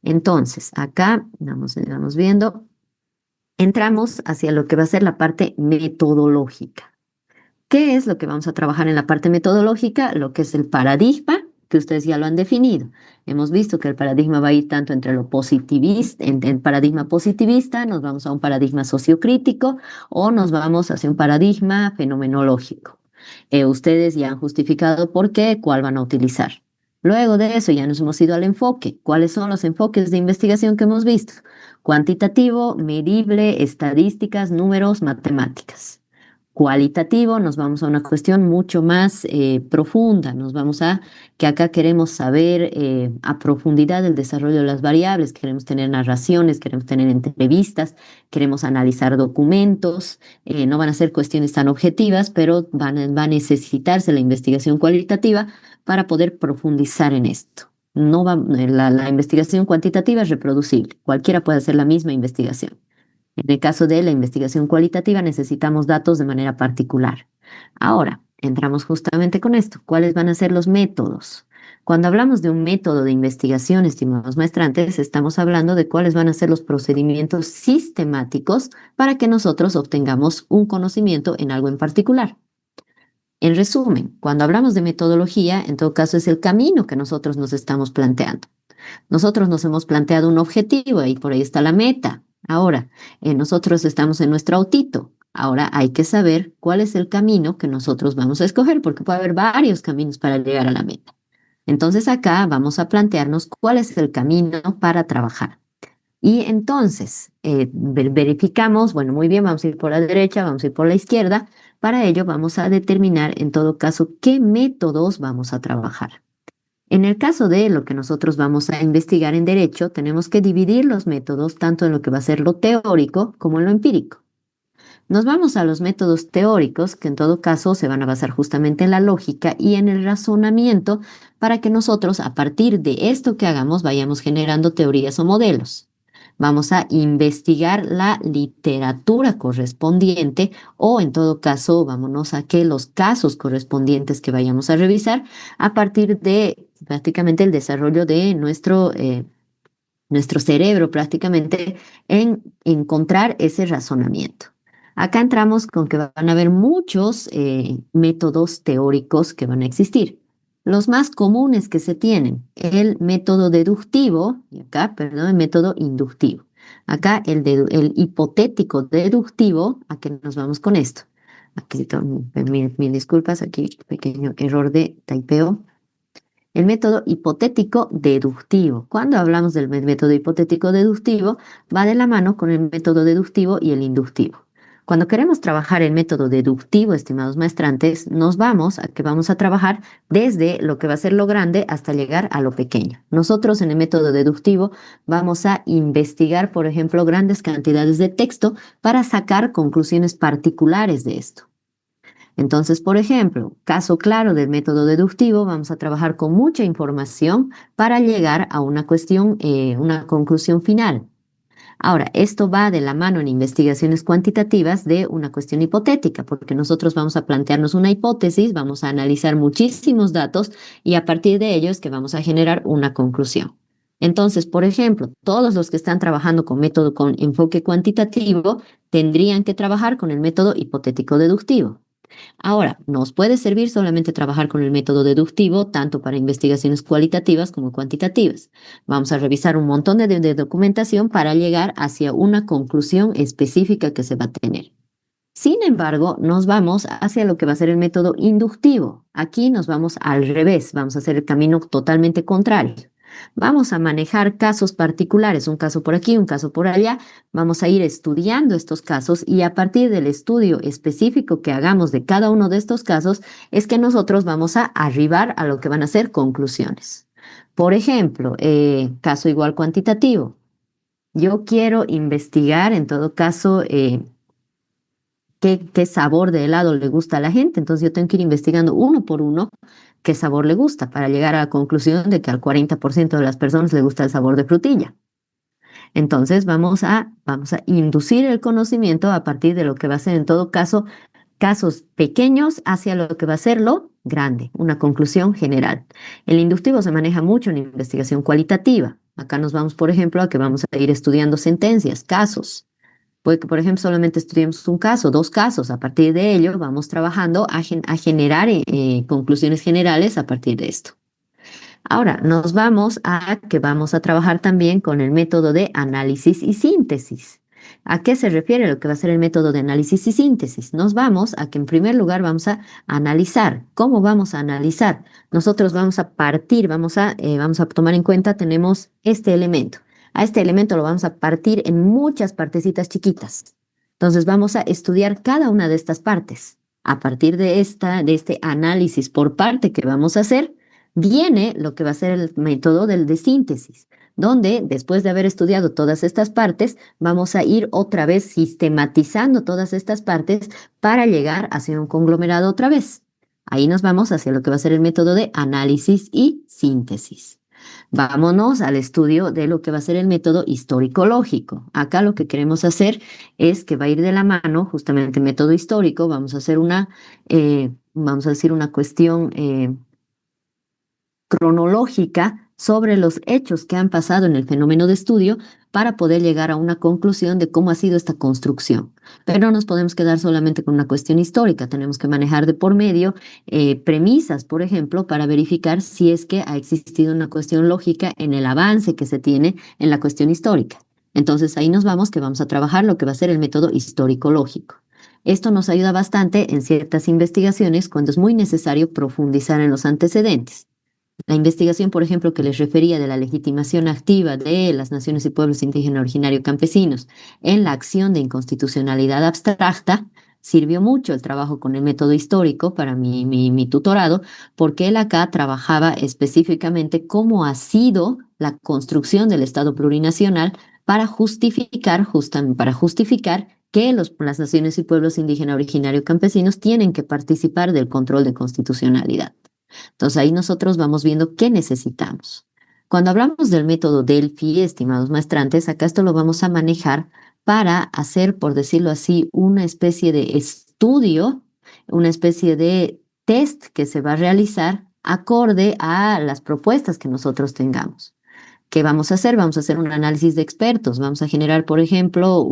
Entonces, acá vamos viendo, entramos hacia lo que va a ser la parte metodológica. ¿Qué es lo que vamos a trabajar en la parte metodológica? Lo que es el paradigma, que ustedes ya lo han definido. Hemos visto que el paradigma va a ir tanto entre lo positivista, en el paradigma positivista, nos vamos a un paradigma sociocrítico o nos vamos hacia un paradigma fenomenológico. Ustedes ya han justificado por qué, cuál van a utilizar. Luego de eso ya nos hemos ido al enfoque. ¿Cuáles son los enfoques de investigación que hemos visto? Cuantitativo, medible, estadísticas, números, matemáticas. Cualitativo, nos vamos a una cuestión mucho más profunda, nos vamos a que acá queremos saber a profundidad el desarrollo de las variables, queremos tener narraciones, queremos tener entrevistas, queremos analizar documentos, no van a ser cuestiones tan objetivas, pero va a necesitarse la investigación cualitativa para poder profundizar en esto. No va, la investigación cuantitativa es reproducible, cualquiera puede hacer la misma investigación. En el caso de la investigación cualitativa necesitamos datos de manera particular. Ahora, entramos justamente con esto. ¿Cuáles van a ser los métodos? Cuando hablamos de un método de investigación, estimados maestrantes, estamos hablando de cuáles van a ser los procedimientos sistemáticos para que nosotros obtengamos un conocimiento en algo en particular. En resumen, cuando hablamos de metodología, en todo caso es el camino que nosotros nos estamos planteando. Nosotros nos hemos planteado un objetivo y por ahí está la meta. Ahora, nosotros estamos en nuestro autito. Ahora hay que saber cuál es el camino que nosotros vamos a escoger, porque puede haber varios caminos para llegar a la meta. Entonces acá vamos a plantearnos cuál es el camino para trabajar. Y entonces verificamos, bueno, muy bien, vamos a ir por la derecha, vamos a ir por la izquierda. Para ello vamos a determinar en todo caso qué métodos vamos a trabajar. En el caso de lo que nosotros vamos a investigar en derecho, tenemos que dividir los métodos tanto en lo que va a ser lo teórico como en lo empírico. Nos vamos a los métodos teóricos, que en todo caso se van a basar justamente en la lógica y en el razonamiento para que nosotros, a partir de esto que hagamos, vayamos generando teorías o modelos. Vamos a investigar la literatura correspondiente o en todo caso vámonos a que los casos correspondientes que vayamos a revisar a partir de prácticamente el desarrollo de nuestro cerebro prácticamente en encontrar ese razonamiento. Acá entramos con que van a haber muchos métodos teóricos que van a existir. Los más comunes que se tienen, el método deductivo, y acá, perdón, el método inductivo. Acá el hipotético deductivo, ¿a qué nos vamos con esto? Aquí, mil disculpas, aquí pequeño error de typeo. El método hipotético deductivo. Cuando hablamos del método hipotético deductivo, va de la mano con el método deductivo y el inductivo. Cuando queremos trabajar el método deductivo, estimados maestrantes, nos vamos a que vamos a trabajar desde lo que va a ser lo grande hasta llegar a lo pequeño. Nosotros en el método deductivo vamos a investigar, por ejemplo, grandes cantidades de texto para sacar conclusiones particulares de esto. Entonces, por ejemplo, caso claro del método deductivo, vamos a trabajar con mucha información para llegar a una cuestión, una conclusión final. Ahora, esto va de la mano en investigaciones cuantitativas de una cuestión hipotética, porque nosotros vamos a plantearnos una hipótesis, vamos a analizar muchísimos datos y a partir de ellos que vamos a generar una conclusión. Entonces, por ejemplo, todos los que están trabajando con método con enfoque cuantitativo tendrían que trabajar con el método hipotético deductivo. Ahora, nos puede servir solamente trabajar con el método deductivo, tanto para investigaciones cualitativas como cuantitativas. Vamos a revisar un montón de documentación para llegar hacia una conclusión específica que se va a tener. Sin embargo, nos vamos hacia lo que va a ser el método inductivo. Aquí nos vamos al revés, vamos a hacer el camino totalmente contrario. Vamos a manejar casos particulares, un caso por aquí, un caso por allá. Vamos a ir estudiando estos casos y a partir del estudio específico que hagamos de cada uno de estos casos es que nosotros vamos a arribar a lo que van a ser conclusiones. Por ejemplo, caso igual cuantitativo. Yo quiero investigar, en todo caso, qué sabor de helado le gusta a la gente. Entonces yo tengo que ir investigando uno por uno qué sabor le gusta para llegar a la conclusión de que al 40% de las personas le gusta el sabor de frutilla. Entonces vamos a inducir el conocimiento a partir de lo que va a ser en todo caso casos pequeños hacia lo que va a ser lo grande, una conclusión general. El inductivo se maneja mucho en investigación cualitativa. Acá nos vamos, por ejemplo, a que vamos a ir estudiando sentencias, casos. Puede que, por ejemplo, solamente estudiemos un caso, dos casos. A partir de ello, vamos trabajando a generar conclusiones generales a partir de esto. Ahora, nos vamos a que vamos a trabajar también con el método de análisis y síntesis. ¿A qué se refiere lo que va a ser el método de análisis y síntesis? Nos vamos a que en primer lugar vamos a analizar. ¿Cómo vamos a analizar? Nosotros vamos a partir, vamos a tomar en cuenta, tenemos este elemento. A este elemento lo vamos a partir en muchas partecitas chiquitas. Entonces vamos a estudiar cada una de estas partes. A partir de este análisis por parte que vamos a hacer, viene lo que va a ser el método de síntesis, donde después de haber estudiado todas estas partes, vamos a ir otra vez sistematizando todas estas partes para llegar hacia un conglomerado otra vez. Ahí nos vamos hacia lo que va a ser el método de análisis y síntesis. Vámonos al estudio de lo que va a ser el método histórico-lógico. Acá lo que queremos hacer es que va a ir de la mano justamente el método histórico. Vamos a hacer vamos a decir una cuestión cronológica sobre los hechos que han pasado en el fenómeno de estudio para poder llegar a una conclusión de cómo ha sido esta construcción. Pero no nos podemos quedar solamente con una cuestión histórica, tenemos que manejar de por medio premisas, por ejemplo, para verificar si es que ha existido una cuestión lógica en el avance que se tiene en la cuestión histórica. Entonces ahí nos vamos que vamos a trabajar lo que va a ser el método histórico-lógico. Esto nos ayuda bastante en ciertas investigaciones cuando es muy necesario profundizar en los antecedentes. La investigación, por ejemplo, que les refería de la legitimación activa de las naciones y pueblos indígenas originarios campesinos en la acción de inconstitucionalidad abstracta, sirvió mucho el trabajo con el método histórico para mi tutorado, porque él acá trabajaba específicamente cómo ha sido la construcción del Estado plurinacional para justificar que las naciones y pueblos indígenas originarios campesinos tienen que participar del control de constitucionalidad. Entonces ahí nosotros vamos viendo qué necesitamos. Cuando hablamos del método Delphi, estimados maestrantes, acá esto lo vamos a manejar para hacer, por decirlo así, una especie de estudio, una especie de test que se va a realizar acorde a las propuestas que nosotros tengamos. ¿Qué vamos a hacer? Vamos a hacer un análisis de expertos. Vamos a generar, por ejemplo,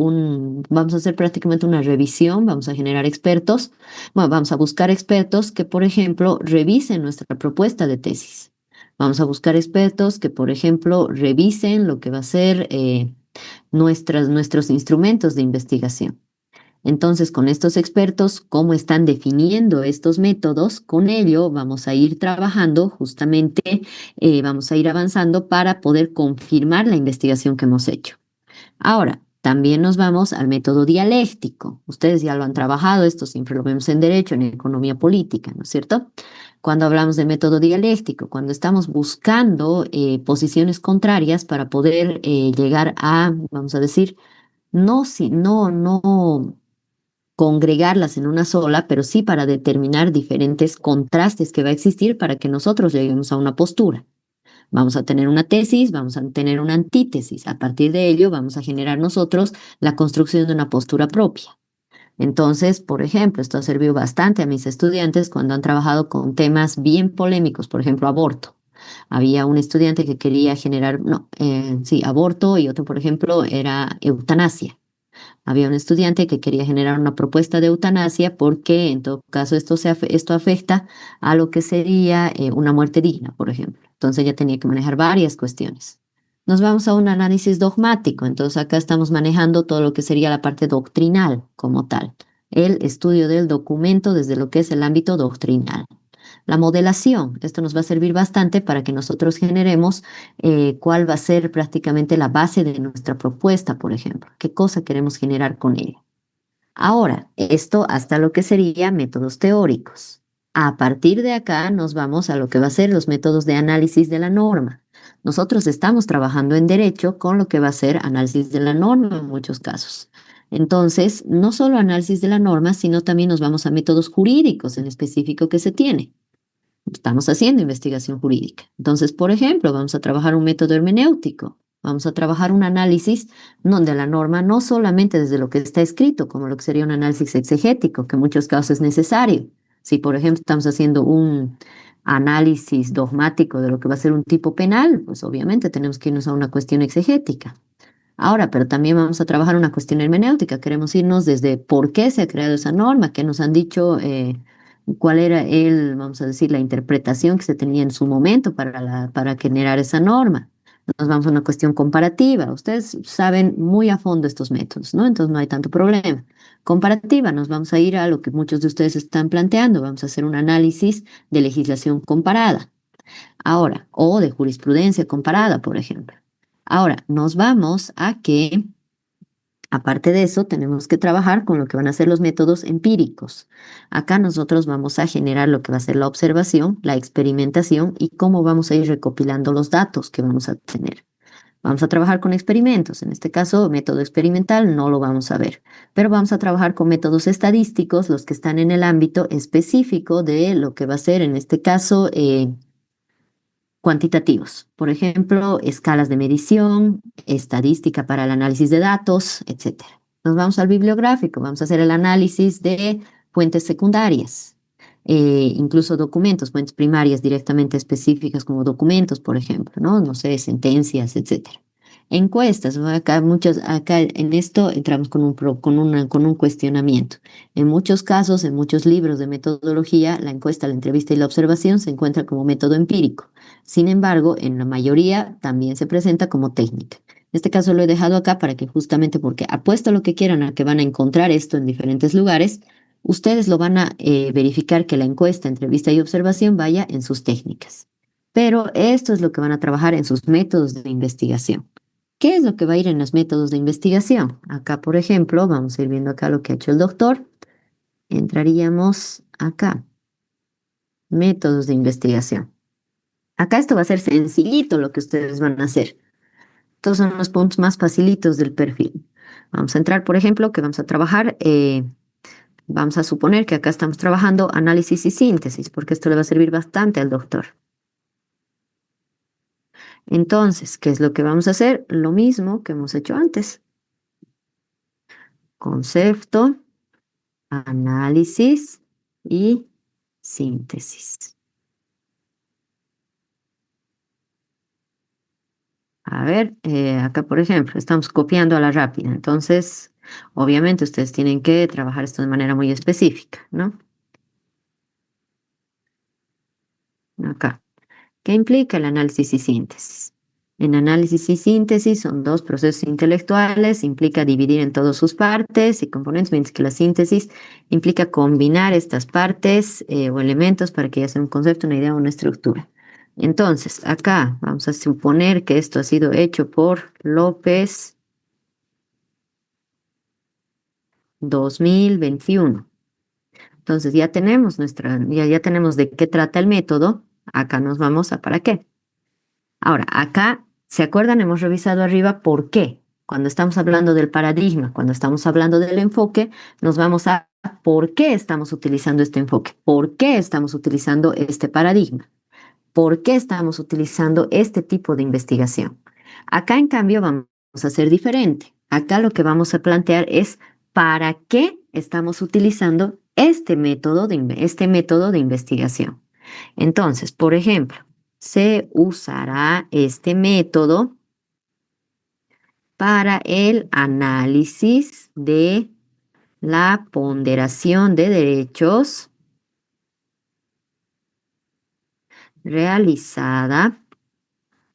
vamos a hacer prácticamente una revisión. Vamos a generar expertos. Bueno, vamos a buscar expertos que, por ejemplo, revisen nuestra propuesta de tesis. Vamos a buscar expertos que, por ejemplo, revisen lo que va a ser nuestros instrumentos de investigación. Entonces, con estos expertos, cómo están definiendo estos métodos, con ello vamos a ir trabajando justamente, vamos a ir avanzando para poder confirmar la investigación que hemos hecho. Ahora, también nos vamos al método dialéctico. Ustedes ya lo han trabajado, esto siempre lo vemos en derecho, en economía política, ¿no es cierto? Cuando hablamos de método dialéctico, cuando estamos buscando posiciones contrarias para poder llegar a, vamos a decir, no congregarlas en una sola, pero sí para determinar diferentes contrastes que va a existir para que nosotros lleguemos a una postura. Vamos a tener una tesis, vamos a tener una antítesis. A partir de ello, vamos a generar nosotros la construcción de una postura propia. Entonces, por ejemplo, esto ha servido bastante a mis estudiantes cuando han trabajado con temas bien polémicos, por ejemplo, aborto. Había un estudiante que quería generar, aborto y otro, por ejemplo, era eutanasia. Había un estudiante que quería generar una propuesta de eutanasia porque en todo caso esto afecta a lo que sería una muerte digna, por ejemplo. Entonces ella tenía que manejar varias cuestiones. Nos vamos a un análisis dogmático, entonces acá estamos manejando todo lo que sería la parte doctrinal como tal, el estudio del documento desde lo que es el ámbito doctrinal. La modelación, esto nos va a servir bastante para que nosotros generemos cuál va a ser prácticamente la base de nuestra propuesta, por ejemplo, qué cosa queremos generar con ella. Ahora, esto hasta lo que sería métodos teóricos. A partir de acá nos vamos a lo que va a ser los métodos de análisis de la norma. Nosotros estamos trabajando en derecho con lo que va a ser análisis de la norma en muchos casos. Entonces, no solo análisis de la norma, sino también nos vamos a métodos jurídicos en específico que se tiene. Estamos haciendo investigación jurídica. Entonces, por ejemplo, vamos a trabajar un método hermenéutico. Vamos a trabajar un análisis donde la norma no solamente desde lo que está escrito, como lo que sería un análisis exegético, que en muchos casos es necesario. Si, por ejemplo, estamos haciendo un análisis dogmático de lo que va a ser un tipo penal, pues obviamente tenemos que irnos a una cuestión exegética. Ahora, pero también vamos a trabajar una cuestión hermenéutica. Queremos irnos desde por qué se ha creado esa norma, qué nos han dicho, cuál era vamos a decir, la interpretación que se tenía en su momento para generar esa norma. Nos vamos a una cuestión comparativa. Ustedes saben muy a fondo estos métodos, ¿no? Entonces no hay tanto problema. Comparativa, nos vamos a ir a lo que muchos de ustedes están planteando. Vamos a hacer un análisis de legislación comparada. Ahora, o de jurisprudencia comparada, por ejemplo. Ahora, nos vamos a que, aparte de eso, tenemos que trabajar con lo que van a ser los métodos empíricos. Acá nosotros vamos a generar lo que va a ser la observación, la experimentación y cómo vamos a ir recopilando los datos que vamos a tener. Vamos a trabajar con experimentos. En este caso, método experimental no lo vamos a ver, pero vamos a trabajar con métodos estadísticos, los que están en el ámbito específico de lo que va a ser, en este caso, cuantitativos. Por ejemplo, escalas de medición, estadística para el análisis de datos, etc. Nos vamos al bibliográfico, vamos a hacer el análisis de fuentes secundarias, incluso documentos, fuentes primarias directamente específicas como documentos, por ejemplo, ¿no? No sé, sentencias, etc. Encuestas, ¿no? Acá en esto entramos con un cuestionamiento. En muchos casos, en muchos libros de metodología, la encuesta, la entrevista y la observación se encuentra como método empírico. Sin embargo, en la mayoría también se presenta como técnica. En este caso lo he dejado acá para que justamente porque apuesto lo que quieran a que van a encontrar esto en diferentes lugares, ustedes lo van a verificar que la encuesta, entrevista y observación vaya en sus técnicas. Pero esto es lo que van a trabajar en sus métodos de investigación. ¿Qué es lo que va a ir en los métodos de investigación? Acá, por ejemplo, vamos a ir viendo acá lo que ha hecho el doctor. Entraríamos acá. Métodos de investigación. Acá esto va a ser sencillito lo que ustedes van a hacer. Estos son los puntos más facilitos del perfil. Vamos a entrar, por ejemplo, que vamos a trabajar, vamos a suponer que acá estamos trabajando análisis y síntesis, porque esto le va a servir bastante al doctor. Entonces, ¿qué es lo que vamos a hacer? Lo mismo que hemos hecho antes. Concepto, análisis y síntesis. A ver, acá por ejemplo, estamos copiando a la rápida. Entonces, obviamente ustedes tienen que trabajar esto de manera muy específica, ¿no? Acá. ¿Qué implica el análisis y síntesis? En análisis y síntesis son dos procesos intelectuales, implica dividir en todas sus partes y componentes, mientras que la síntesis implica combinar estas partes o elementos para que ya sea un concepto, una idea o una estructura. Entonces, acá vamos a suponer que esto ha sido hecho por López 2021. Entonces ya tenemos ya tenemos de qué trata el método. Acá nos vamos a para qué. Ahora, acá, ¿se acuerdan? Hemos revisado arriba por qué. Cuando estamos hablando del paradigma, cuando estamos hablando del enfoque, nos vamos a por qué estamos utilizando este enfoque, por qué estamos utilizando este paradigma, por qué estamos utilizando este tipo de investigación. Acá, en cambio, vamos a hacer diferente. Acá lo que vamos a plantear es para qué estamos utilizando este método de investigación. Entonces, por ejemplo, se usará este método para el análisis de la ponderación de derechos realizada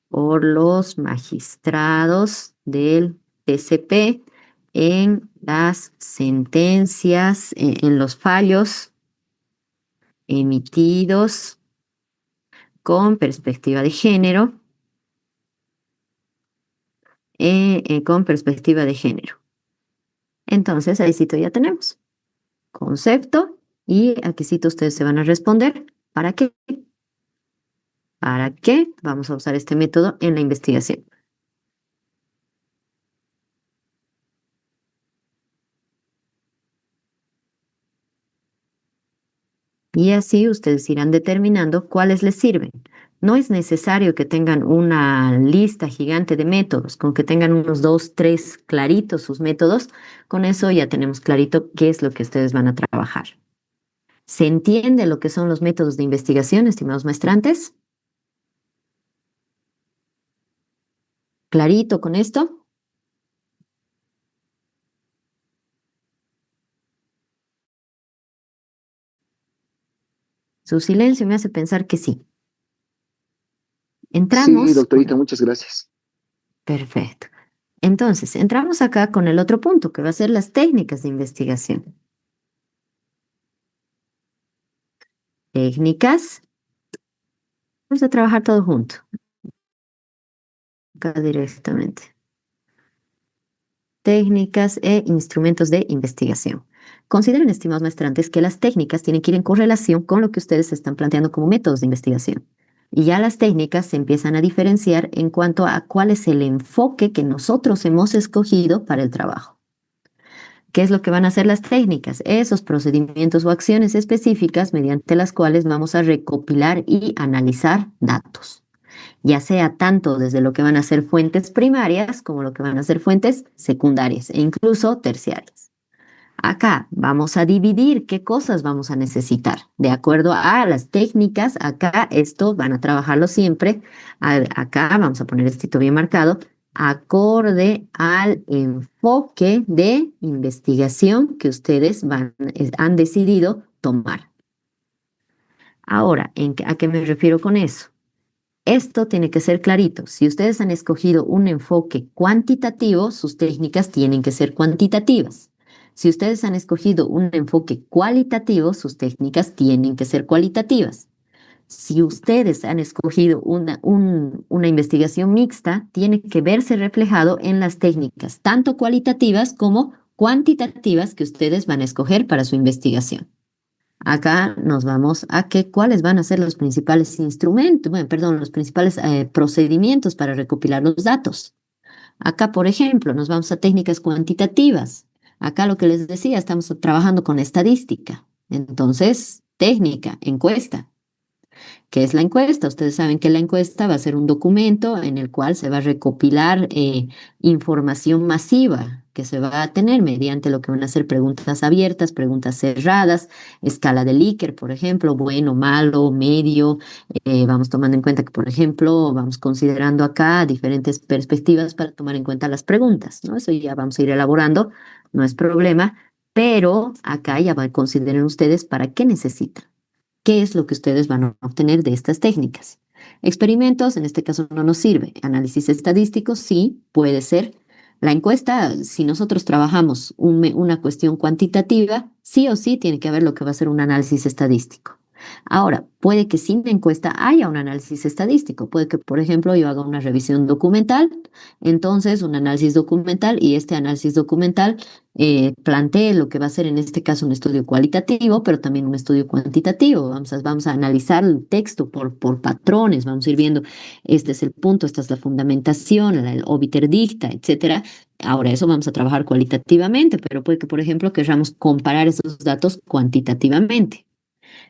por los magistrados del TCP en las sentencias, en los fallos emitidos con perspectiva de género, con perspectiva de género. Entonces, ahí sí ya tenemos concepto y aquí sí ustedes se van a responder. ¿Para qué? ¿Para qué vamos a usar este método en la investigación? Y así ustedes irán determinando cuáles les sirven. No es necesario que tengan una lista gigante de métodos, con que tengan unos 2, 3 claritos sus métodos, con eso ya tenemos clarito qué es lo que ustedes van a trabajar. ¿Se entiende lo que son los métodos de investigación, estimados maestrantes? ¿Clarito con esto? Su silencio me hace pensar que sí. Entramos. Sí, doctorita, muchas gracias. Perfecto. Entonces, entramos acá con el otro punto, que va a ser las técnicas de investigación. Técnicas. Vamos a trabajar todo junto. Acá directamente. Técnicas e instrumentos de investigación. Consideren, estimados maestrantes, que las técnicas tienen que ir en correlación con lo que ustedes están planteando como métodos de investigación. Y ya las técnicas se empiezan a diferenciar en cuanto a cuál es el enfoque que nosotros hemos escogido para el trabajo. ¿Qué es lo que van a hacer las técnicas? Esos procedimientos o acciones específicas mediante las cuales vamos a recopilar y analizar datos, ya sea tanto desde lo que van a ser fuentes primarias como lo que van a ser fuentes secundarias e incluso terciarias. Acá vamos a dividir qué cosas vamos a necesitar. De acuerdo a las técnicas, acá esto van a trabajarlo siempre. Acá vamos a poner esto bien marcado, acorde al enfoque de investigación que ustedes han decidido tomar. Ahora, ¿a qué me refiero con eso? Esto tiene que ser clarito. Si ustedes han escogido un enfoque cuantitativo, sus técnicas tienen que ser cuantitativas. Si ustedes han escogido un enfoque cualitativo, sus técnicas tienen que ser cualitativas. Si ustedes han escogido una investigación mixta, tiene que verse reflejado en las técnicas, tanto cualitativas como cuantitativas que ustedes van a escoger para su investigación. Acá nos vamos a cuáles van a ser los principales instrumentos, los principales procedimientos para recopilar los datos. Acá, por ejemplo, nos vamos a técnicas cuantitativas. Acá lo que les decía, estamos trabajando con estadística. Entonces, técnica, encuesta. ¿Qué es la encuesta? Ustedes saben que la encuesta va a ser un documento en el cual se va a recopilar información masiva que se va a tener mediante lo que van a ser preguntas abiertas, preguntas cerradas, escala de Likert, por ejemplo, bueno, malo, medio. Vamos tomando en cuenta que, por ejemplo, vamos considerando acá diferentes perspectivas para tomar en cuenta las preguntas, ¿no? Eso ya vamos a ir elaborando, no es problema, pero acá ya consideren ustedes para qué necesitan. ¿Qué es lo que ustedes van a obtener de estas técnicas? Experimentos, en este caso no nos sirve. Análisis estadístico, sí, puede ser. La encuesta, si nosotros trabajamos una cuestión cuantitativa, sí o sí tiene que haber lo que va a ser un análisis estadístico. Ahora, puede que sin la encuesta haya un análisis estadístico. Puede que, por ejemplo, yo haga una revisión documental, entonces un análisis documental y este análisis documental plantee lo que va a ser en este caso un estudio cualitativo, pero también un estudio cuantitativo. Vamos a analizar el texto por patrones, vamos a ir viendo, este es el punto, esta es la fundamentación, el obiter dicta, etcétera. Ahora, eso vamos a trabajar cualitativamente, pero puede que, por ejemplo, queramos comparar esos datos cuantitativamente.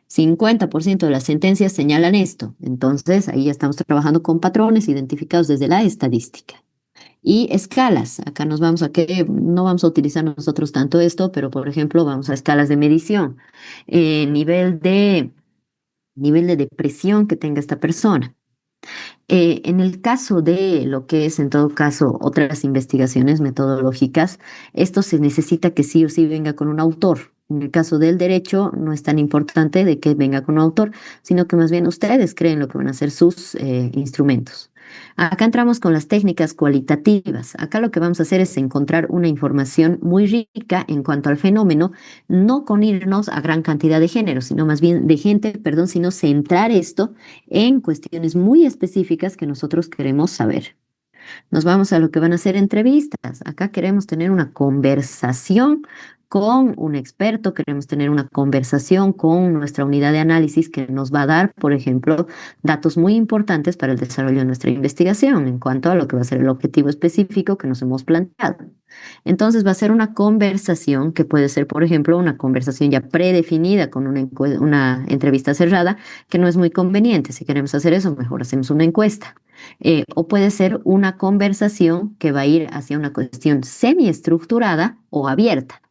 50% de las sentencias señalan esto. Entonces, ahí ya estamos trabajando con patrones identificados desde la estadística. Y escalas. Acá no vamos a utilizar nosotros tanto esto, pero por ejemplo, vamos a escalas de medición. Nivel de depresión que tenga esta persona. En el caso de lo que es, en todo caso, otras investigaciones metodológicas, esto se necesita que sí o sí venga con un autor. En el caso del derecho, no es tan importante de que venga con un autor, sino que más bien ustedes creen lo que van a ser sus instrumentos. Acá entramos con las técnicas cualitativas. Acá lo que vamos a hacer es encontrar una información muy rica en cuanto al fenómeno, no con irnos a gran cantidad de géneros, sino más bien de gente, perdón, sino centrar esto en cuestiones muy específicas que nosotros queremos saber. Nos vamos a lo que van a ser entrevistas. Acá queremos tener una conversación con un experto, queremos tener una conversación con nuestra unidad de análisis que nos va a dar, por ejemplo, datos muy importantes para el desarrollo de nuestra investigación en cuanto a lo que va a ser el objetivo específico que nos hemos planteado. Entonces va a ser una conversación que puede ser, por ejemplo, una conversación ya predefinida con una entrevista cerrada, que no es muy conveniente. Si queremos hacer eso, mejor hacemos una encuesta. O puede ser una conversación que va a ir hacia una cuestión semiestructurada o abierta.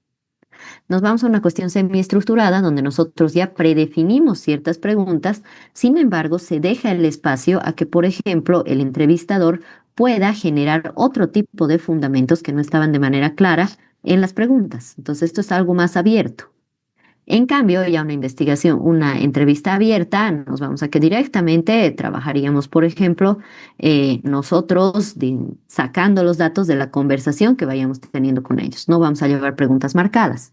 Nos vamos a una cuestión semiestructurada donde nosotros ya predefinimos ciertas preguntas, sin embargo, se deja el espacio a que, por ejemplo, el entrevistador pueda generar otro tipo de fundamentos que no estaban de manera clara en las preguntas. Entonces, esto es algo más abierto. En cambio, ya una investigación, una entrevista abierta, nos vamos a que directamente trabajaríamos, por ejemplo, nosotros sacando los datos de la conversación que vayamos teniendo con ellos. No vamos a llevar preguntas marcadas,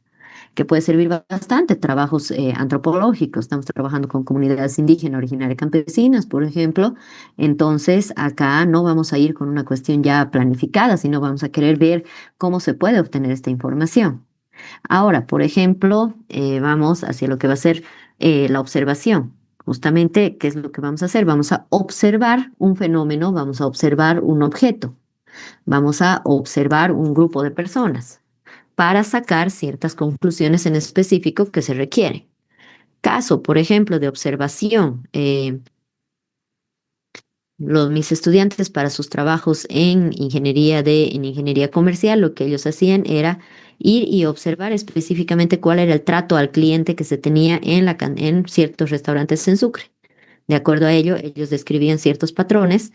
que puede servir bastante. Trabajos antropológicos, estamos trabajando con comunidades indígenas, originarias campesinas, por ejemplo. Entonces, acá no vamos a ir con una cuestión ya planificada, sino vamos a querer ver cómo se puede obtener esta información. Ahora, por ejemplo, vamos hacia lo que va a ser la observación. Justamente, ¿qué es lo que vamos a hacer? Vamos a observar un fenómeno, vamos a observar un objeto, vamos a observar un grupo de personas para sacar ciertas conclusiones en específico que se requieren. Caso, por ejemplo, de observación, mis estudiantes para sus trabajos en ingeniería comercial, lo que ellos hacían era ir y observar específicamente cuál era el trato al cliente que se tenía en ciertos restaurantes en Sucre. De acuerdo a ello, ellos describían ciertos patrones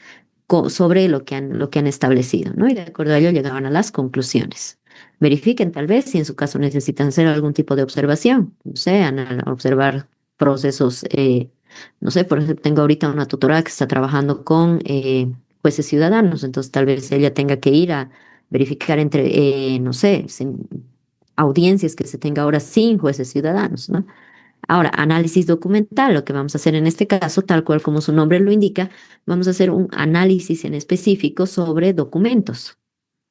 sobre lo que han establecido, ¿no? Y de acuerdo a ello llegaban a las conclusiones. Verifiquen tal vez si en su caso necesitan hacer algún tipo de observación, no sé, observar procesos, no sé, por ejemplo, tengo ahorita una tutora que está trabajando con jueces ciudadanos, entonces tal vez ella tenga que ir a verificar entre, no sé, audiencias que se tenga ahora sin jueces ciudadanos, ¿no? Ahora, análisis documental, lo que vamos a hacer en este caso, tal cual como su nombre lo indica, vamos a hacer un análisis en específico sobre documentos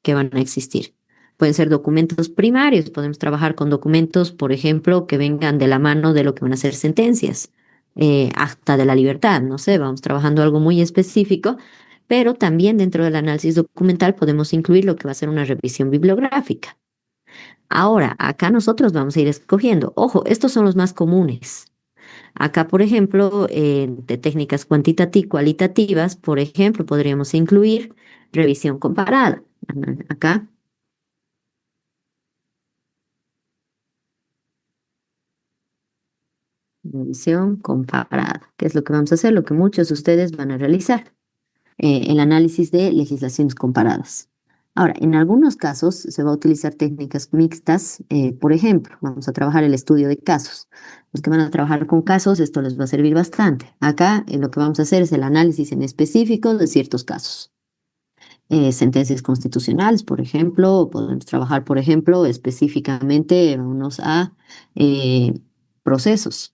que van a existir. Pueden ser documentos primarios, podemos trabajar con documentos, por ejemplo, que vengan de la mano de lo que van a ser sentencias, acta de la libertad, no sé, vamos trabajando algo muy específico, pero también dentro del análisis documental podemos incluir lo que va a ser una revisión bibliográfica. Ahora, acá nosotros vamos a ir escogiendo. Ojo, estos son los más comunes. Acá, por ejemplo, de técnicas cualitativas, por ejemplo, podríamos incluir revisión comparada. Acá, revisión comparada, que es lo que vamos a hacer, lo que muchos de ustedes van a realizar, el análisis de legislaciones comparadas. Ahora, en algunos casos se va a utilizar técnicas mixtas, por ejemplo, vamos a trabajar el estudio de casos. Los que van a trabajar con casos, esto les va a servir bastante. Acá lo que vamos a hacer es el análisis en específico de ciertos casos. Sentencias constitucionales, por ejemplo, podemos trabajar, por ejemplo, específicamente, vámonos a procesos.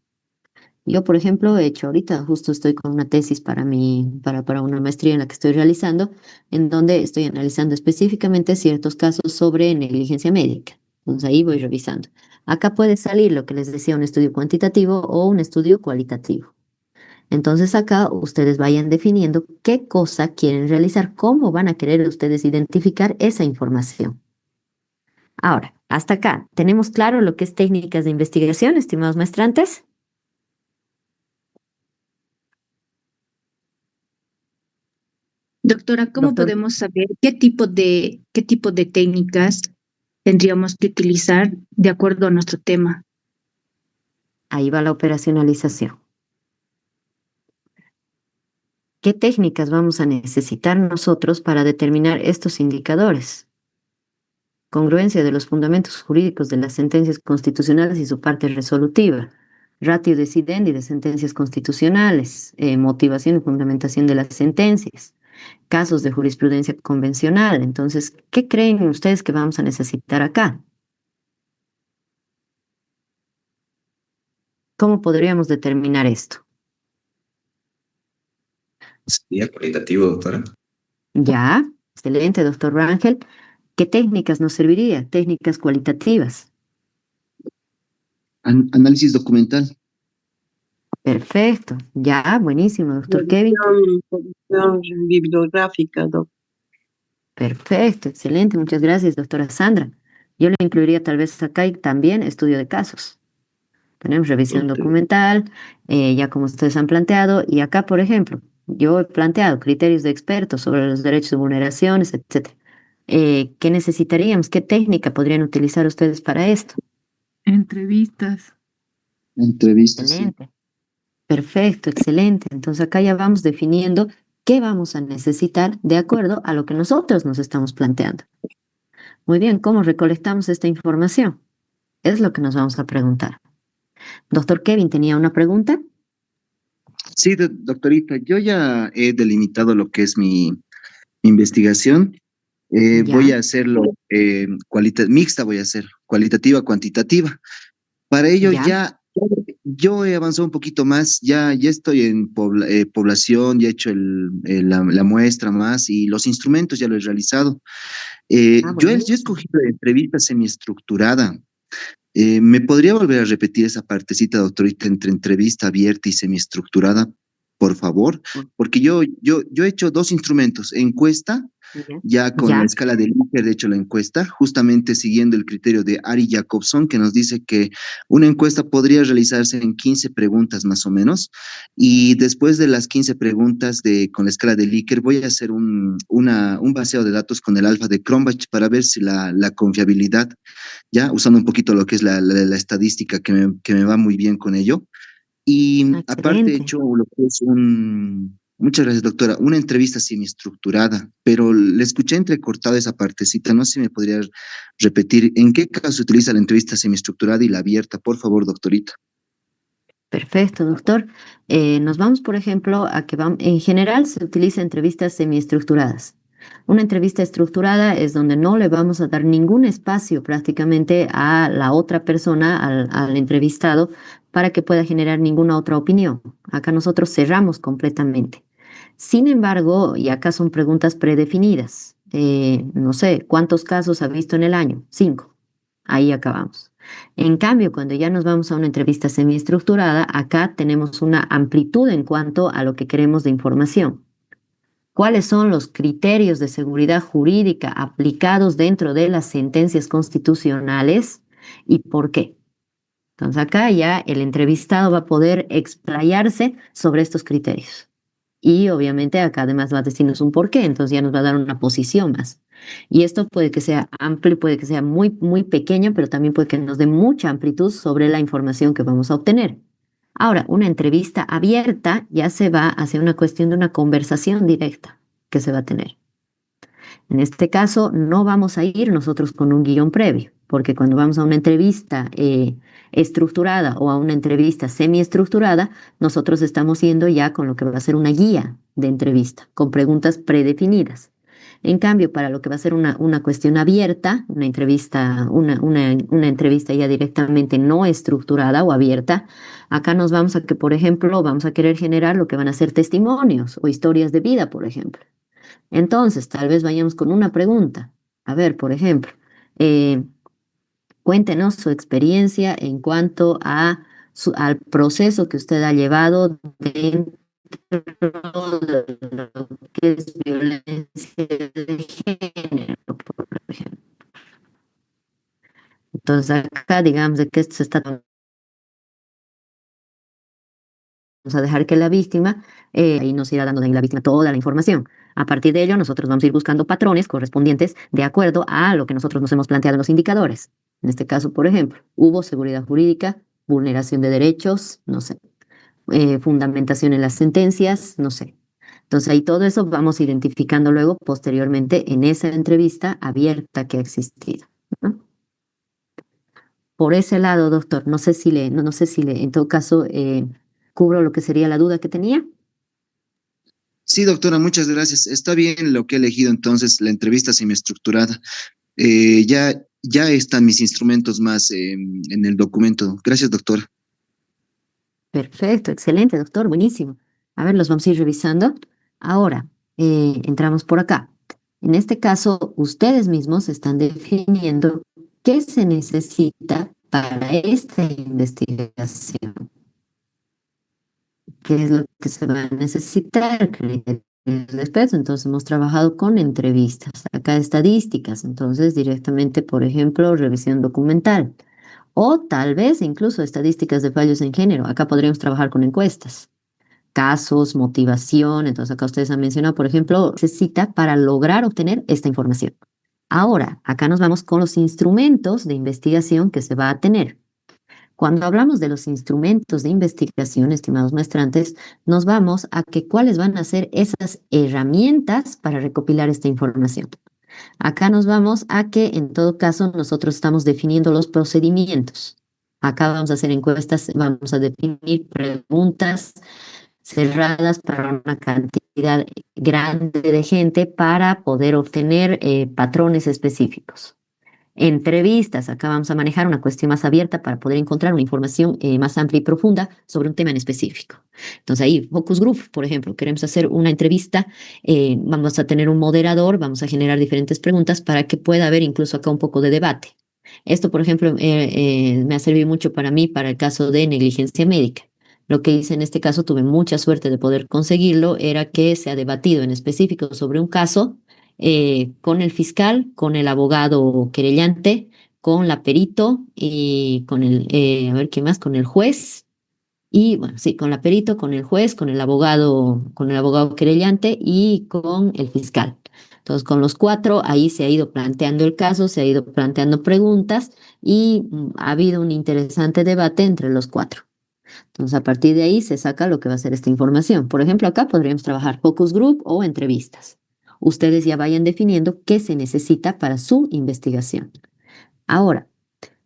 Yo, por ejemplo, he hecho ahorita, justo estoy con una tesis para una maestría en la que estoy realizando, en donde estoy analizando específicamente ciertos casos sobre negligencia médica. Entonces ahí voy revisando. Acá puede salir lo que les decía, un estudio cuantitativo o un estudio cualitativo. Entonces acá ustedes vayan definiendo qué cosa quieren realizar, cómo van a querer ustedes identificar esa información. Ahora, hasta acá, ¿tenemos claro lo que es técnicas de investigación, estimados maestrantes? Doctora, ¿cómo Doctor, podemos saber qué tipo de técnicas tendríamos que utilizar de acuerdo a nuestro tema? ahí va la operacionalización. ¿qué técnicas vamos a necesitar nosotros para determinar estos indicadores? Congruencia de los fundamentos jurídicos de las sentencias constitucionales y su parte resolutiva, ratio decidendi de sentencias constitucionales, motivación y fundamentación de las sentencias, casos de jurisprudencia convencional. Entonces, ¿qué creen ustedes que vamos a necesitar acá? ¿Cómo podríamos determinar esto? Sería cualitativo, doctora. Ya, excelente, doctor Rangel. ¿Qué técnicas nos serviría? Técnicas cualitativas. Análisis documental. Perfecto. Ya, buenísimo, doctor Kevin. Revisión bibliográfica, doc. Perfecto, excelente. Muchas gracias, doctora Sandra. Yo le incluiría tal vez acá y también estudio de casos. Tenemos revisión documental, ya como ustedes han planteado, y acá, por ejemplo, yo he planteado criterios de expertos sobre los derechos de vulneraciones, etcétera. ¿Qué necesitaríamos? ¿Qué técnica podrían utilizar ustedes para esto? Entrevistas. Entrevistas, sí. Excelente. Perfecto, excelente. Entonces acá ya vamos definiendo qué vamos a necesitar de acuerdo a lo que nosotros nos estamos planteando. Muy bien, ¿cómo recolectamos esta información? Es lo que nos vamos a preguntar. Doctor Kevin, ¿tenía una pregunta? Sí, doctorita, yo ya he delimitado lo que es mi investigación. Ya. Voy a hacerlo mixta, voy a hacer, cualitativa, cuantitativa. Para ello Ya. yo he avanzado un poquito más, ya estoy en población, ya he hecho la muestra más y los instrumentos ya lo he realizado. Yo he Buenísimo. escogido entrevista semiestructurada. ¿Me podría volver a repetir esa partecita, doctorita, entre entrevista abierta y semiestructurada, por favor? Porque yo he hecho dos instrumentos, encuesta, ya con la escala de Likert he hecho la encuesta, justamente siguiendo el criterio de Ari Jacobson, que nos dice que una encuesta podría realizarse en 15 preguntas más o menos, y después de las 15 preguntas con la escala de Likert voy a hacer un baseo de datos con el alfa de Cronbach para ver si la confiabilidad, ya usando un poquito lo que es la estadística que me va muy bien con ello. Y aparte he Excelente. hecho lo que es muchas gracias doctora, una entrevista semiestructurada, pero le escuché entrecortada esa partecita, no sé si me podría repetir, ¿en qué caso se utiliza la entrevista semiestructurada y la abierta? Por favor, doctorita. Perfecto, doctor. Nos vamos, por ejemplo, a que en general se utiliza entrevistas semiestructuradas. Una entrevista estructurada es donde no le vamos a dar ningún espacio prácticamente a la otra persona, al entrevistado, para que pueda generar ninguna otra opinión. Acá nosotros cerramos completamente. Sin embargo, y acá son preguntas predefinidas. No sé, ¿cuántos casos ha visto en el año? 5. Ahí acabamos. En cambio, cuando ya nos vamos a una entrevista semiestructurada, acá tenemos una amplitud en cuanto a lo que queremos de información. ¿Cuáles son los criterios de seguridad jurídica aplicados dentro de las sentencias constitucionales y por qué? Entonces acá ya el entrevistado va a poder explayarse sobre estos criterios. Y obviamente acá además va a decirnos un por qué, entonces ya nos va a dar una posición más. Y esto puede que sea amplio, puede que sea muy, muy pequeño, pero también puede que nos dé mucha amplitud sobre la información que vamos a obtener. Ahora, una entrevista abierta ya se va hacia una cuestión de una conversación directa que se va a tener. En este caso, no vamos a ir nosotros con un guión previo, porque cuando vamos a una entrevista estructurada o a una entrevista semiestructurada, nosotros estamos yendo ya con lo que va a ser una guía de entrevista, con preguntas predefinidas. En cambio, para lo que va a ser una cuestión abierta, una entrevista ya directamente no estructurada o abierta, acá nos vamos a que, por ejemplo, vamos a querer generar lo que van a ser testimonios o historias de vida, por ejemplo. Entonces, tal vez vayamos con una pregunta. A ver, por ejemplo, cuéntenos su experiencia en cuanto al proceso que usted ha llevado dentro de lo que es violencia de género, por ejemplo. Entonces, acá digamos de que esto se está... Vamos a dejar que la víctima, ahí nos irá dando la víctima toda la información. A partir de ello, nosotros vamos a ir buscando patrones correspondientes de acuerdo a lo que nosotros nos hemos planteado en los indicadores. En este caso, por ejemplo, hubo seguridad jurídica, vulneración de derechos, no sé, fundamentación en las sentencias, no sé. Entonces ahí todo eso vamos identificando luego posteriormente en esa entrevista abierta que ha existido, ¿no? Por ese lado, doctor, no sé si no sé si en todo caso, cubro lo que sería la duda que tenía. Sí, doctora, muchas gracias. Está bien lo que he elegido entonces, la entrevista semiestructurada. Ya están mis instrumentos más en el documento. Gracias, doctora. Perfecto, excelente, doctor, buenísimo. A ver, los vamos a ir revisando. Ahora, entramos por acá. En este caso, ustedes mismos están definiendo qué se necesita para esta investigación. ¿Qué es lo que se va a necesitar? Criterios de expertos. Entonces, hemos trabajado con entrevistas. Acá estadísticas. Entonces, directamente, por ejemplo, revisión documental. O tal vez incluso estadísticas de fallos en género. Acá podríamos trabajar con encuestas, casos, motivación. Entonces acá ustedes han mencionado, por ejemplo, necesita para lograr obtener esta información. Ahora, acá nos vamos con los instrumentos de investigación que se va a tener. Cuando hablamos de los instrumentos de investigación, estimados muestrantes, nos vamos a que cuáles van a ser esas herramientas para recopilar esta información. Acá nos vamos a que en todo caso nosotros estamos definiendo los procedimientos. Acá vamos a hacer encuestas, vamos a definir preguntas cerradas para una cantidad grande de gente para poder obtener patrones específicos. Entrevistas, acá vamos a manejar una cuestión más abierta para poder encontrar una información más amplia y profunda sobre un tema en específico. Entonces ahí, focus group, por ejemplo, queremos hacer una entrevista, vamos a tener un moderador, vamos a generar diferentes preguntas para que pueda haber incluso acá un poco de debate. Esto, por ejemplo, me ha servido mucho para mí para el caso de negligencia médica. Lo que hice en este caso, tuve mucha suerte de poder conseguirlo, era que se ha debatido en específico sobre un caso con el fiscal, con el abogado querellante, con la perito y con a ver qué más, con el juez. Y bueno, sí, con la perito, con el juez, con el abogado querellante y con el fiscal. Entonces, con los cuatro, ahí se ha ido planteando el caso, se ha ido planteando preguntas y ha habido un interesante debate entre los cuatro. Entonces, a partir de ahí se saca lo que va a ser esta información. Por ejemplo, acá podríamos trabajar focus group o entrevistas. Ustedes ya vayan definiendo qué se necesita para su investigación. Ahora,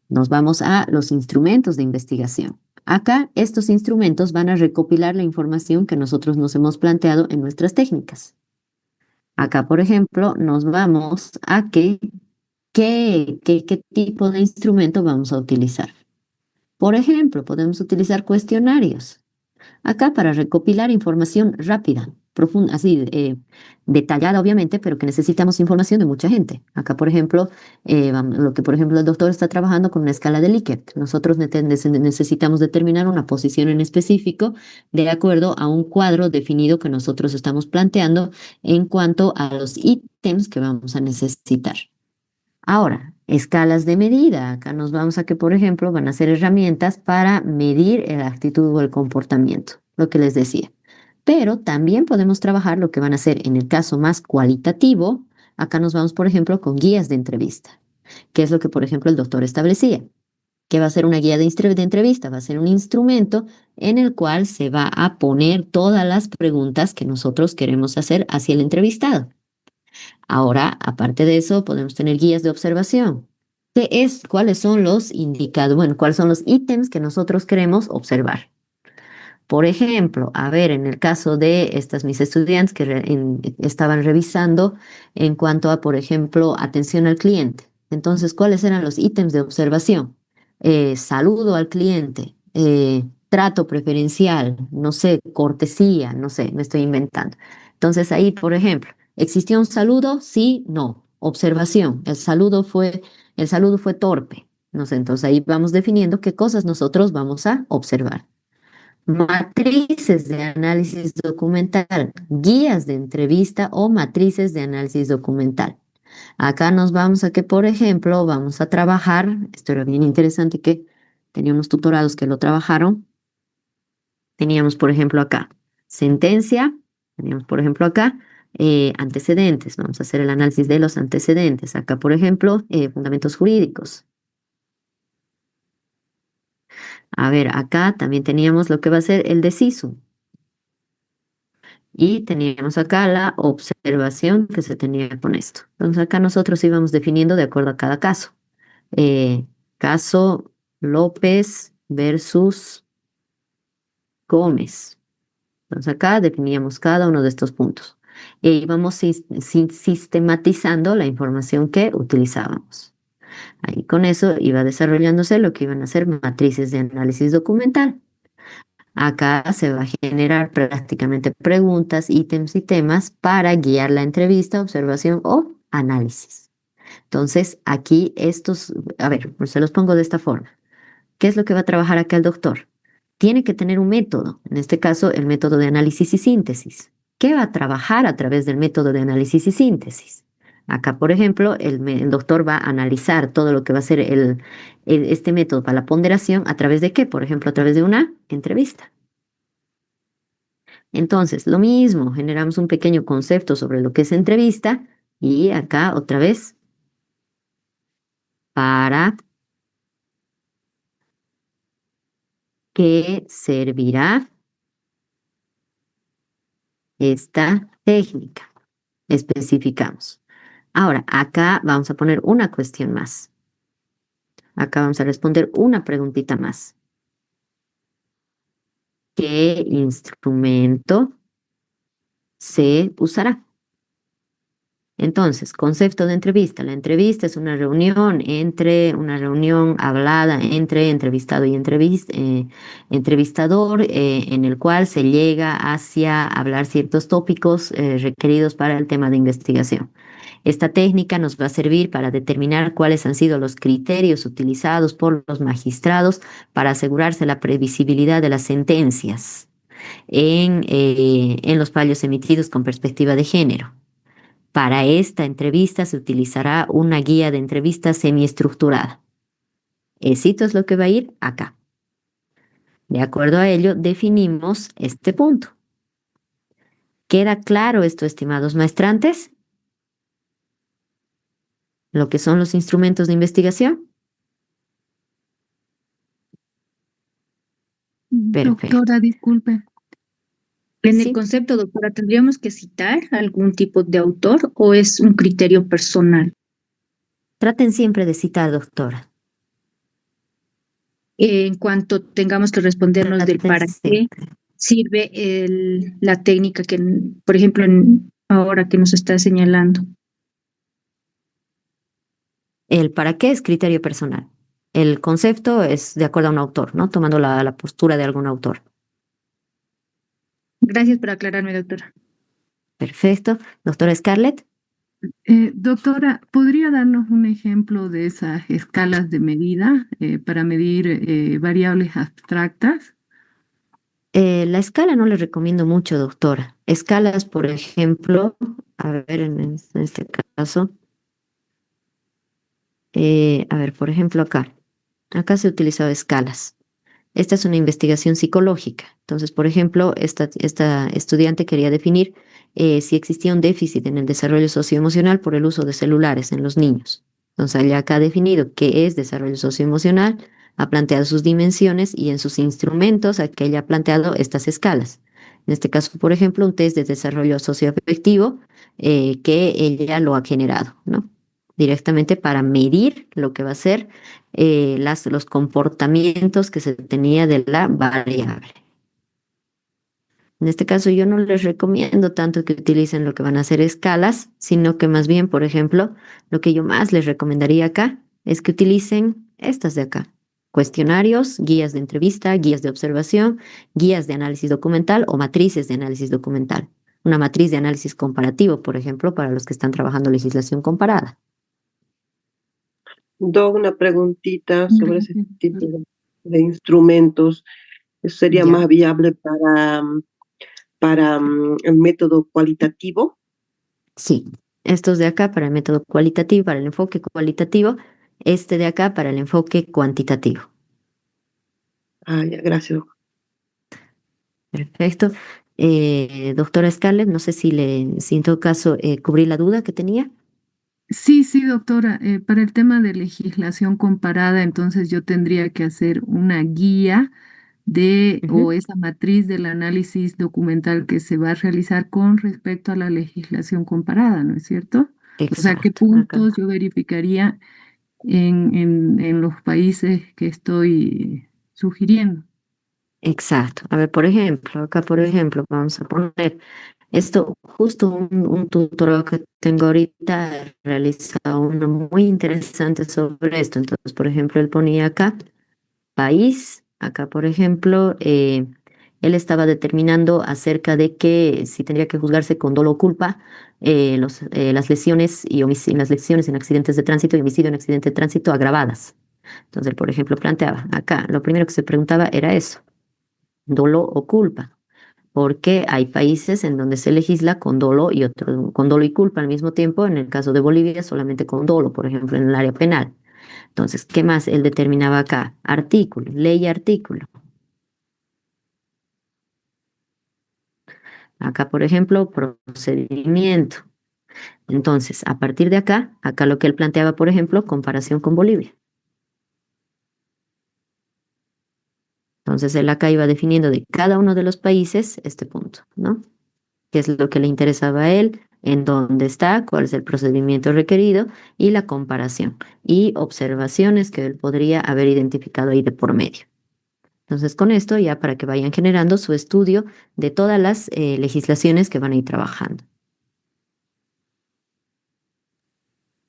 nos vamos a los instrumentos de investigación. Acá, estos instrumentos van a recopilar la información que nosotros nos hemos planteado en nuestras técnicas. Acá, por ejemplo, nos vamos a qué tipo de instrumento vamos a utilizar. Por ejemplo, podemos utilizar cuestionarios. Acá para recopilar información rápida, profunda, así, detallada obviamente, pero que necesitamos información de mucha gente. Acá, por ejemplo, lo que por ejemplo el doctor está trabajando con una escala de Likert. Nosotros necesitamos determinar una posición en específico de acuerdo a un cuadro definido que nosotros estamos planteando en cuanto a los ítems que vamos a necesitar. Ahora, escalas de medida. Acá nos vamos a que, por ejemplo, van a ser herramientas para medir la actitud o el comportamiento, lo que les decía. Pero también podemos trabajar lo que van a ser en el caso más cualitativo. Acá nos vamos, por ejemplo, con guías de entrevista, que es lo que, por ejemplo, el doctor establecía. ¿Qué va a ser una guía de entrevista? Va a ser un instrumento en el cual se va a poner todas las preguntas que nosotros queremos hacer hacia el entrevistado. Ahora, aparte de eso, podemos tener guías de observación. ¿Cuáles son los indicadores? Bueno, ¿cuáles son los ítems que nosotros queremos observar? Por ejemplo, a ver, en el caso de estas mis estudiantes que estaban revisando en cuanto a, por ejemplo, atención al cliente. Entonces, ¿cuáles eran los ítems de observación? Saludo al cliente, trato preferencial, no sé, cortesía, no sé, me estoy inventando. Entonces, ahí, por ejemplo, ¿existió un saludo? Sí, no. Observación, el saludo fue torpe. No sé, entonces ahí vamos definiendo qué cosas nosotros vamos a observar. Matrices de análisis documental, guías de entrevista o matrices de análisis documental. Acá nos vamos a que, por ejemplo, vamos a trabajar, esto era bien interesante que tenía unos tutorados que lo trabajaron. Teníamos, por ejemplo, acá sentencia, teníamos, por ejemplo, acá antecedentes. Vamos a hacer el análisis de los antecedentes. Acá, por ejemplo, fundamentos jurídicos. A ver, acá también teníamos lo que va a ser el decisum. Y teníamos acá la observación que se tenía con esto. Entonces acá nosotros íbamos definiendo de acuerdo a cada caso. Caso López versus Gómez. Entonces acá definíamos cada uno de estos puntos. E íbamos sistematizando la información que utilizábamos. Ahí con eso iba desarrollándose lo que iban a ser matrices de análisis documental. Acá se va a generar prácticamente preguntas, ítems y temas para guiar la entrevista, observación o análisis. Entonces, aquí estos, a ver, pues se los pongo de esta forma. ¿Qué es lo que va a trabajar acá el doctor? Tiene que tener un método, en este caso el método de análisis y síntesis. ¿Qué va a trabajar a través del método de análisis y síntesis? Acá, por ejemplo, el doctor va a analizar todo lo que va a ser este método para la ponderación a través de qué, por ejemplo, a través de una entrevista. Entonces, lo mismo, generamos un pequeño concepto sobre lo que es entrevista y acá otra vez para qué servirá esta técnica. Especificamos. Ahora, acá vamos a poner una cuestión más. Acá vamos a responder una preguntita más. ¿Qué instrumento se usará? Entonces, concepto de entrevista. La entrevista es una reunión hablada entre entrevistado y entrevistador, en el cual se llega hacia hablar ciertos tópicos requeridos para el tema de investigación. Esta técnica nos va a servir para determinar cuáles han sido los criterios utilizados por los magistrados para asegurarse la previsibilidad de las sentencias en los fallos emitidos con perspectiva de género. Para esta entrevista se utilizará una guía de entrevista semiestructurada. Esto es lo que va a ir acá. De acuerdo a ello, definimos este punto. ¿Queda claro esto, estimados maestrantes? Lo que son los instrumentos de investigación. Perfecto. Doctora, disculpe. En el Sí. concepto, doctora, ¿tendríamos que citar algún tipo de autor o es un criterio personal? Traten siempre de citar, doctora. En cuanto tengamos que respondernos del Traten para qué siempre. sirve la técnica que, por ejemplo, ahora que nos está señalando. El para qué es criterio personal. El concepto es de acuerdo a un autor, ¿no? Tomando la postura de algún autor. Gracias por aclararme, doctora. Perfecto. Doctora Scarlett. Doctora, ¿podría darnos un ejemplo de esas escalas de medida para medir variables abstractas? La escala no le recomiendo mucho, doctora. Escalas, por ejemplo, a ver, en este caso, a ver, por ejemplo, acá se ha utilizado escalas. Esta es una investigación psicológica. Entonces, por ejemplo, esta estudiante quería definir si existía un déficit en el desarrollo socioemocional por el uso de celulares en los niños. Entonces, ella acá ha definido qué es desarrollo socioemocional, ha planteado sus dimensiones y en sus instrumentos aquí ella ha planteado estas escalas. En este caso, por ejemplo, un test de desarrollo socioafectivo que ella lo ha generado, ¿no? Directamente para medir lo que va a ser los comportamientos que se tenía de la variable. En este caso yo no les recomiendo tanto que utilicen lo que van a ser escalas, sino que más bien, por ejemplo, lo que yo más les recomendaría acá es que utilicen estas de acá. Cuestionarios, guías de entrevista, guías de observación, guías de análisis documental o matrices de análisis documental. Una matriz de análisis comparativo, por ejemplo, para los que están trabajando legislación comparada. Una preguntita sobre ese tipo de instrumentos. ¿Eso sería Ya. más viable para el método cualitativo? Sí, estos de acá para el método cualitativo, para el enfoque cualitativo, este de acá para el enfoque cuantitativo. Ah, ya, gracias. Perfecto. Doctora Scarlett, no sé si en todo caso cubrí la duda que tenía. Sí, sí, doctora. Para el tema de legislación comparada, entonces yo tendría que hacer una guía o esa matriz del análisis documental que se va a realizar con respecto a la legislación comparada, ¿no es cierto? O sea, ¿qué Exacto. puntos yo verificaría en los países que estoy sugiriendo? Exacto. A ver, por ejemplo, acá, por ejemplo, vamos a poner esto, justo un tutorial que tengo ahorita, he realizado uno muy interesante sobre esto. Entonces, por ejemplo, él ponía acá país, acá, por ejemplo, él estaba determinando acerca de que si tendría que juzgarse con dolo o culpa las lesiones y las lesiones en accidentes de tránsito y homicidio en accidente de tránsito agravadas. Entonces, él, por ejemplo, planteaba acá, lo primero que se preguntaba era eso, dolo o culpa, porque hay países en donde se legisla con dolo y otros con dolo y culpa al mismo tiempo. En el caso de Bolivia, solamente con dolo, por ejemplo, en el área penal. Entonces, ¿qué más él determinaba acá? Artículo, ley y artículo. Acá, por ejemplo, procedimiento. Entonces, a partir de acá lo que él planteaba, por ejemplo, comparación con Bolivia. Entonces, él acá iba definiendo de cada uno de los países este punto, ¿no? ¿Qué es lo que le interesaba a él? En dónde está, cuál es el procedimiento requerido y la comparación y observaciones que él podría haber identificado ahí de por medio. Entonces, con esto ya para que vayan generando su estudio de todas las legislaciones que van a ir trabajando.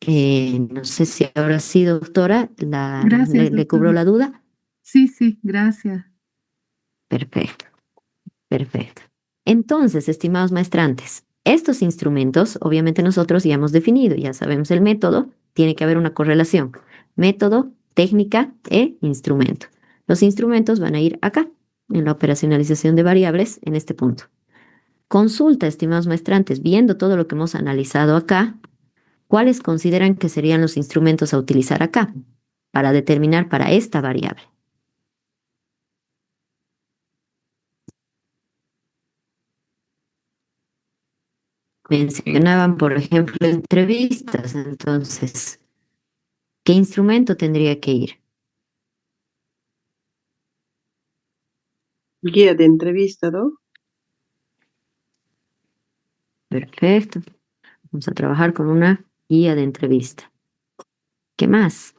No sé si ahora sí, doctora, Gracias, le cubró doctora. la duda. Sí, gracias. Perfecto, perfecto. Entonces, estimados maestrantes, estos instrumentos, obviamente nosotros ya hemos definido, ya sabemos el método, tiene que haber una correlación. Método, técnica e instrumento. Los instrumentos van a ir acá, en la operacionalización de variables, en este punto. Consulta, estimados maestrantes, viendo todo lo que hemos analizado acá, ¿cuáles consideran que serían los instrumentos a utilizar acá para determinar para esta variable? Mencionaban, por ejemplo, entrevistas. Entonces, ¿qué instrumento tendría que ir? Guía de entrevista, ¿no? Perfecto. Vamos a trabajar con una guía de entrevista. ¿Qué más?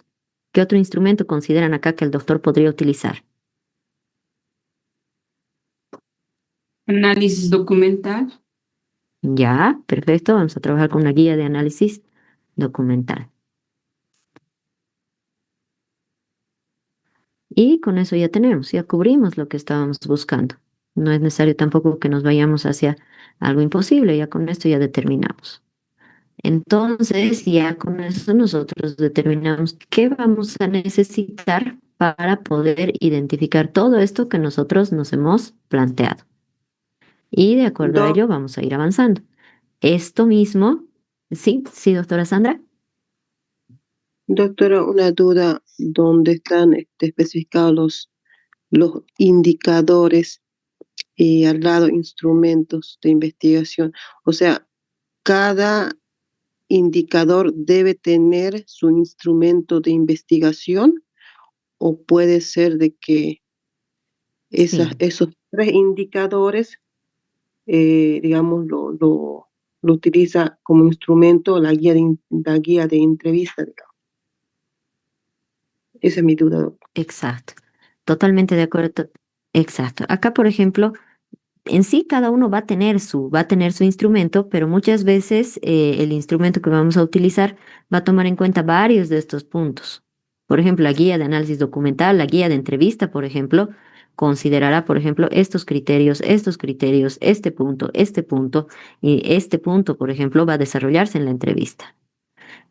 ¿Qué otro instrumento consideran acá que el doctor podría utilizar? Análisis documental. Ya, perfecto. Vamos a trabajar con una guía de análisis documental. Y con eso ya tenemos, ya cubrimos lo que estábamos buscando. No es necesario tampoco que nos vayamos hacia algo imposible, ya con esto ya determinamos. Entonces, ya con eso nosotros determinamos qué vamos a necesitar para poder identificar todo esto que nosotros nos hemos planteado. Y de acuerdo a Doc, ello vamos a ir avanzando. Esto mismo, sí, doctora Sandra. doctora, una duda, ¿dónde están especificados los indicadores y al lado instrumentos de investigación? O sea, cada indicador debe tener su instrumento de investigación o puede ser de que Sí, esos tres indicadores, digamos, lo utiliza como instrumento la guía de entrevista, digamos. Esa es mi duda, doctor. exacto. Totalmente de acuerdo. Exacto. Acá, por ejemplo, en sí cada uno va a tener su instrumento, pero muchas veces el instrumento que vamos a utilizar va a tomar en cuenta varios de estos puntos. Por ejemplo, la guía de análisis documental, la guía de entrevista, por ejemplo, considerará, por ejemplo, estos criterios, este punto, y este punto, por ejemplo, va a desarrollarse en la entrevista.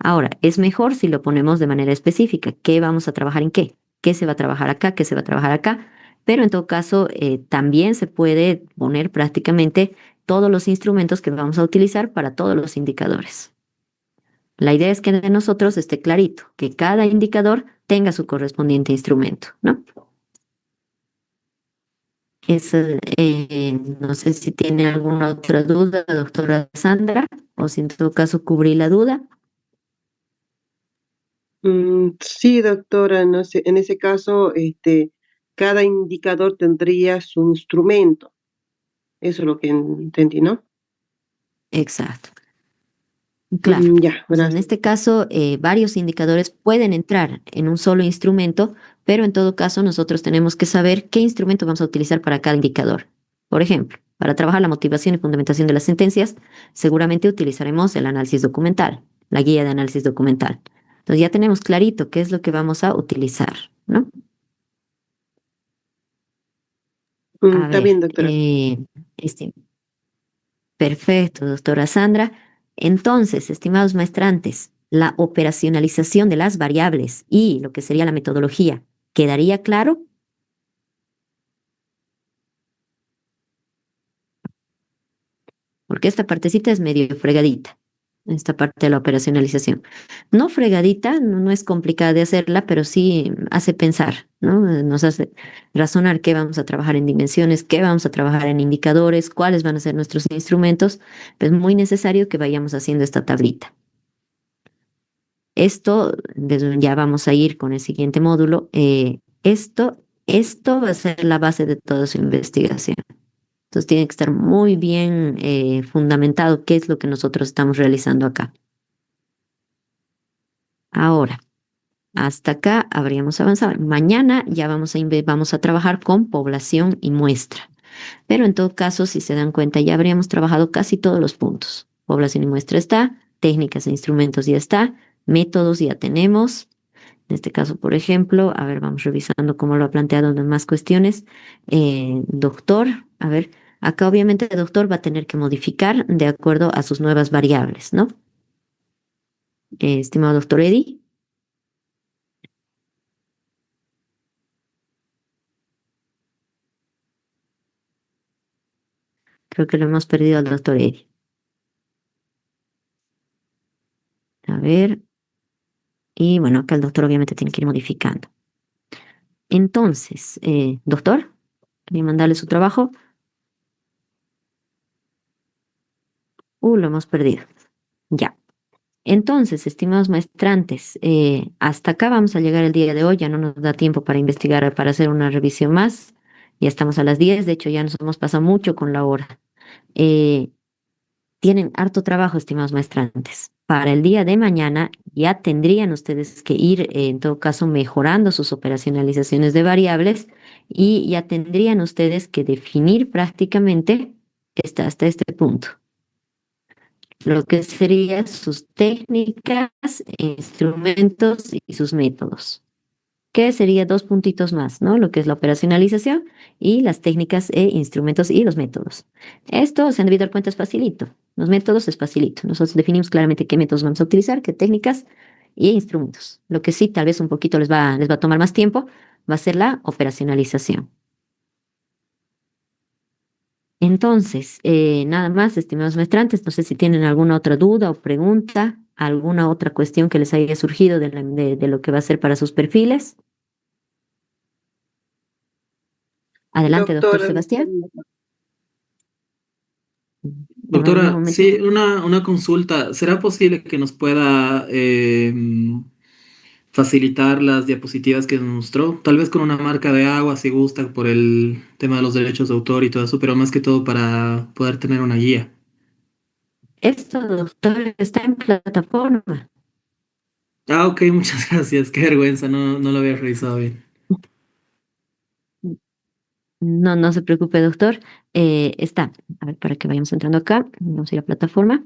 Ahora, es mejor si lo ponemos de manera específica. ¿Qué vamos a trabajar en qué? ¿Qué se va a trabajar acá? ¿Qué se va a trabajar acá? Pero en todo caso, también se puede poner prácticamente todos los instrumentos que vamos a utilizar para todos los indicadores. La idea es que de nosotros esté clarito, que cada indicador tenga su correspondiente instrumento, ¿no? No sé si tiene alguna otra duda, doctora Sandra, o si en todo caso cubrí la duda. Sí, doctora, no sé, en ese caso, cada indicador tendría su instrumento. Eso es lo que entendí, ¿no? Exacto. Claro. Ya, Entonces, en gracias. este caso, varios indicadores pueden entrar en un solo instrumento, pero en todo caso nosotros tenemos que saber qué instrumento vamos a utilizar para cada indicador. Por ejemplo, para trabajar la motivación y fundamentación de las sentencias, seguramente utilizaremos el análisis documental, la guía de análisis documental. Entonces ya tenemos clarito qué es lo que vamos a utilizar, ¿no? A Está ver, bien, doctora. este, perfecto, doctora Sandra. Entonces, estimados maestrantes, la operacionalización de las variables y lo que sería la metodología, ¿quedaría claro? Porque esta partecita es medio fregadita, esta parte de la operacionalización. No fregadita, no es complicada de hacerla, pero sí hace pensar, ¿no? Nos hace razonar qué vamos a trabajar en dimensiones, qué vamos a trabajar en indicadores, cuáles van a ser nuestros instrumentos. Es muy necesario que vayamos haciendo esta tablita. Esto, ya vamos a ir con el siguiente módulo. Esto va a ser la base de toda su investigación. Entonces tiene que estar muy bien fundamentado qué es lo que nosotros estamos realizando acá. Ahora, hasta acá habríamos avanzado. Mañana ya vamos a trabajar con población y muestra. Pero en todo caso, si se dan cuenta, ya habríamos trabajado casi todos los puntos. Población y muestra está, técnicas e instrumentos ya está, métodos ya tenemos. En este caso, por ejemplo, a ver, vamos revisando cómo lo ha planteado en más cuestiones. Doctor, a ver, acá obviamente el doctor va a tener que modificar de acuerdo a sus nuevas variables, ¿no? Estimado doctor Eddy. Creo que lo hemos perdido al doctor Eddy. A ver, y bueno, acá el doctor obviamente tiene que ir modificando. Entonces, doctor, quería mandarle su trabajo. Lo hemos perdido. Ya. Entonces, estimados maestrantes, hasta acá vamos a llegar el día de hoy. Ya no nos da tiempo para investigar, para hacer una revisión más. Ya estamos a las 10. De hecho ya nos hemos pasado mucho con la hora. Eh, Tienen harto trabajo, estimados maestrantes. Para el día de mañana ya tendrían ustedes que ir, en todo caso, mejorando sus operacionalizaciones de variables y ya tendrían ustedes que definir prácticamente hasta este punto lo que serían sus técnicas, instrumentos y sus métodos, que sería dos puntitos más, ¿no? Lo que es la operacionalización y las técnicas e instrumentos y los métodos. Esto, se han debido dar cuenta, es facilito. Los métodos es facilito. Nosotros definimos claramente qué métodos vamos a utilizar, qué técnicas y instrumentos. Lo que sí, tal vez un poquito les va a tomar más tiempo, va a ser la operacionalización. Entonces, nada más, estimados maestrantes, no sé si tienen alguna otra duda o pregunta, alguna otra cuestión que les haya surgido de lo que va a ser para sus perfiles. Adelante, doctor Doctora, Sebastián. En algún Doctora, momento. sí, una consulta. ¿Será posible que nos pueda facilitar las diapositivas que nos mostró? Tal vez con una marca de agua, si gusta, por el tema de los derechos de autor y todo eso, pero más que todo para poder tener una guía. Esto, doctor, está en plataforma. Ah, ok, muchas gracias. Qué vergüenza, no lo había revisado bien. No se preocupe, doctor. Está. A ver, para que vayamos entrando acá, vamos a ir a plataforma.